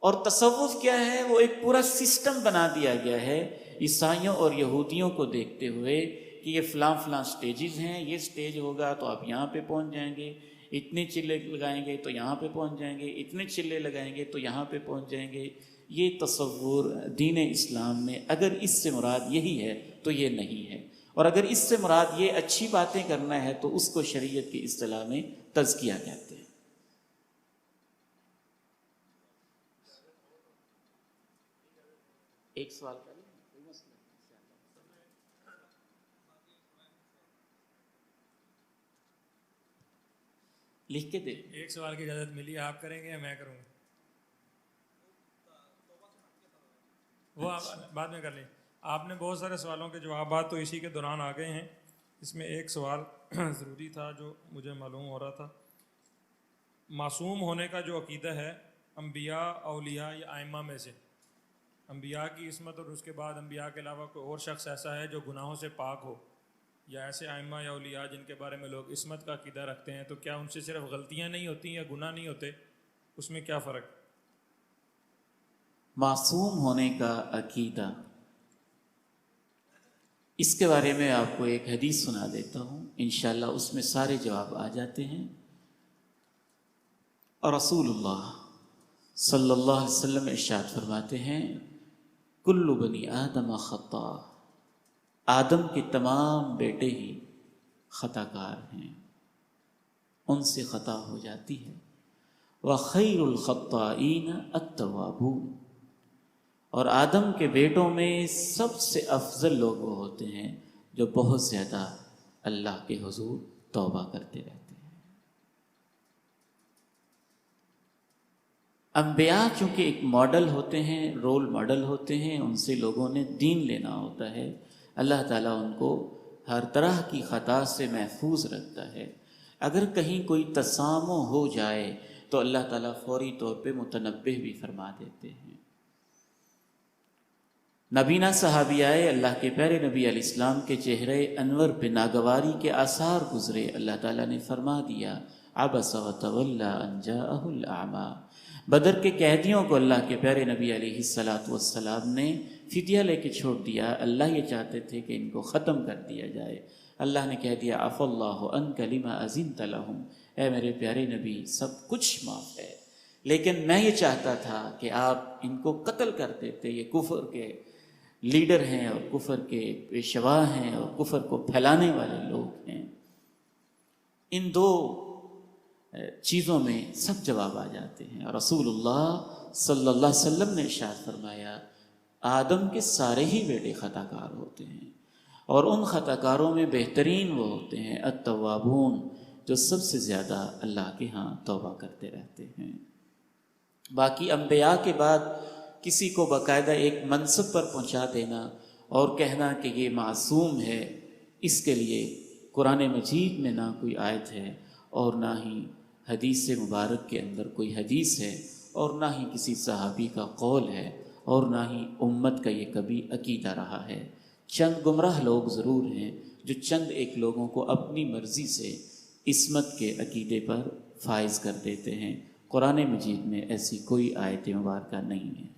اور تصوف کیا ہے؟ وہ ایک پورا سسٹم بنا دیا گیا ہے عیسائیوں اور یہودیوں کو دیکھتے ہوئے کہ یہ فلاں فلاں سٹیجز ہیں، یہ سٹیج ہوگا تو آپ یہاں پہ پہنچ جائیں گے، اتنے چلے لگائیں گے تو یہاں پہ پہنچ جائیں گے، اتنے چلے لگائیں گے تو یہاں پہ پہنچ جائیں گے۔ یہ تصور دین اسلام میں اگر اس سے مراد یہی ہے تو یہ نہیں ہے، اور اگر اس سے مراد یہ اچھی باتیں کرنا ہے تو اس کو شریعت کی اصطلاح میں تزکیہ کہتے ہیں۔ ایک سوال کر لیں، کوئی مسئلہ نہیں، لکھ کے دے۔ ایک سوال کی اجازت ملی، آپ کریں گے یا میں کروں گا؟ وہ آپ بعد میں کر لیں۔ آپ نے بہت سارے سوالوں کے جوابات تو اسی کے دوران آ گئے ہیں۔ اس میں ایک سوال ضروری تھا جو مجھے معلوم ہو رہا تھا، معصوم ہونے کا جو عقیدہ ہے انبیاء، اولیاء یا ائمہ میں سے، انبیاء کی عصمت اور اس کے بعد انبیاء کے علاوہ کوئی اور شخص ایسا ہے جو گناہوں سے پاک ہو، یا ایسے ائمہ یا اولیاء جن کے بارے میں لوگ عصمت کا عقیدہ رکھتے ہیں، تو کیا ان سے صرف غلطیاں نہیں ہوتی یا گناہ نہیں ہوتے؟ اس میں کیا فرق؟ معصوم ہونے کا عقیدہ، اس کے بارے میں آپ کو ایک حدیث سنا دیتا ہوں، انشاءاللہ اس میں سارے جواب آ جاتے ہیں۔ اور رسول اللہ صلی اللہ علیہ وسلم ارشاد فرماتے ہیں، کل بنی آدم خطا، آدم کے تمام بیٹے ہی خطا کار ہیں، ان سے خطا ہو جاتی ہے۔ وَخَيْرُ الْخَطَّائِينَ التَّوَّابُونَ، اور آدم کے بیٹوں میں سب سے افضل لوگ وہ ہوتے ہیں جو بہت زیادہ اللہ کے حضور توبہ کرتے رہتے ہیں۔ انبیاء چونکہ ایک ماڈل ہوتے ہیں، رول ماڈل ہوتے ہیں، ان سے لوگوں نے دین لینا ہوتا ہے، اللہ تعالیٰ ان کو ہر طرح کی خطا سے محفوظ رکھتا ہے۔ اگر کہیں کوئی تسامح ہو جائے تو اللہ تعالیٰ فوری طور پہ متنبہ بھی فرما دیتے ہیں۔ نبینا صحابی آئے، اللہ کے پیارے نبی علیہ السلام کے چہرے انور پہ ناگواری کے آثار گزرے، اللہ تعالیٰ نے فرما دیا عبس وتولی ان جاءہ الاعمی۔ بدر کے قیدیوں کو اللہ کے پیارے نبی علیہ السلام نے فدیہ لے کے چھوڑ دیا، اللہ یہ چاہتے تھے کہ ان کو ختم کر دیا جائے، اللہ نے کہہ دیا عفا اللہ عنک لما اذنت لہم، اے میرے پیارے نبی سب کچھ معاف ہے، لیکن میں یہ چاہتا تھا کہ آپ ان کو قتل کر دیتے، یہ کفر کے لیڈر ہیں اور کفر کے پیشوا ہیں اور کفر کو پھیلانے والے لوگ ہیں۔ ان دو چیزوں میں سب جواب آ جاتے ہیں۔ اور رسول اللہ صلی اللہ علیہ وسلم نے ارشاد فرمایا آدم کے سارے ہی بیٹے خطا کار ہوتے ہیں، اور ان خطا کاروں میں بہترین وہ ہوتے ہیں التوابون، جو سب سے زیادہ اللہ کے ہاں توبہ کرتے رہتے ہیں۔ باقی انبیاء کے بعد کسی کو باقاعدہ ایک منصب پر پہنچا دینا اور کہنا کہ یہ معصوم ہے، اس کے لیے قرآن مجید میں نہ کوئی آیت ہے اور نہ ہی حدیث مبارک کے اندر کوئی حدیث ہے، اور نہ ہی کسی صحابی کا قول ہے، اور نہ ہی امت کا یہ کبھی عقیدہ رہا ہے۔ چند گمراہ لوگ ضرور ہیں جو چند ایک لوگوں کو اپنی مرضی سے عصمت کے عقیدے پر فائز کر دیتے ہیں، قرآن مجید میں ایسی کوئی آیت مبارکہ نہیں ہے۔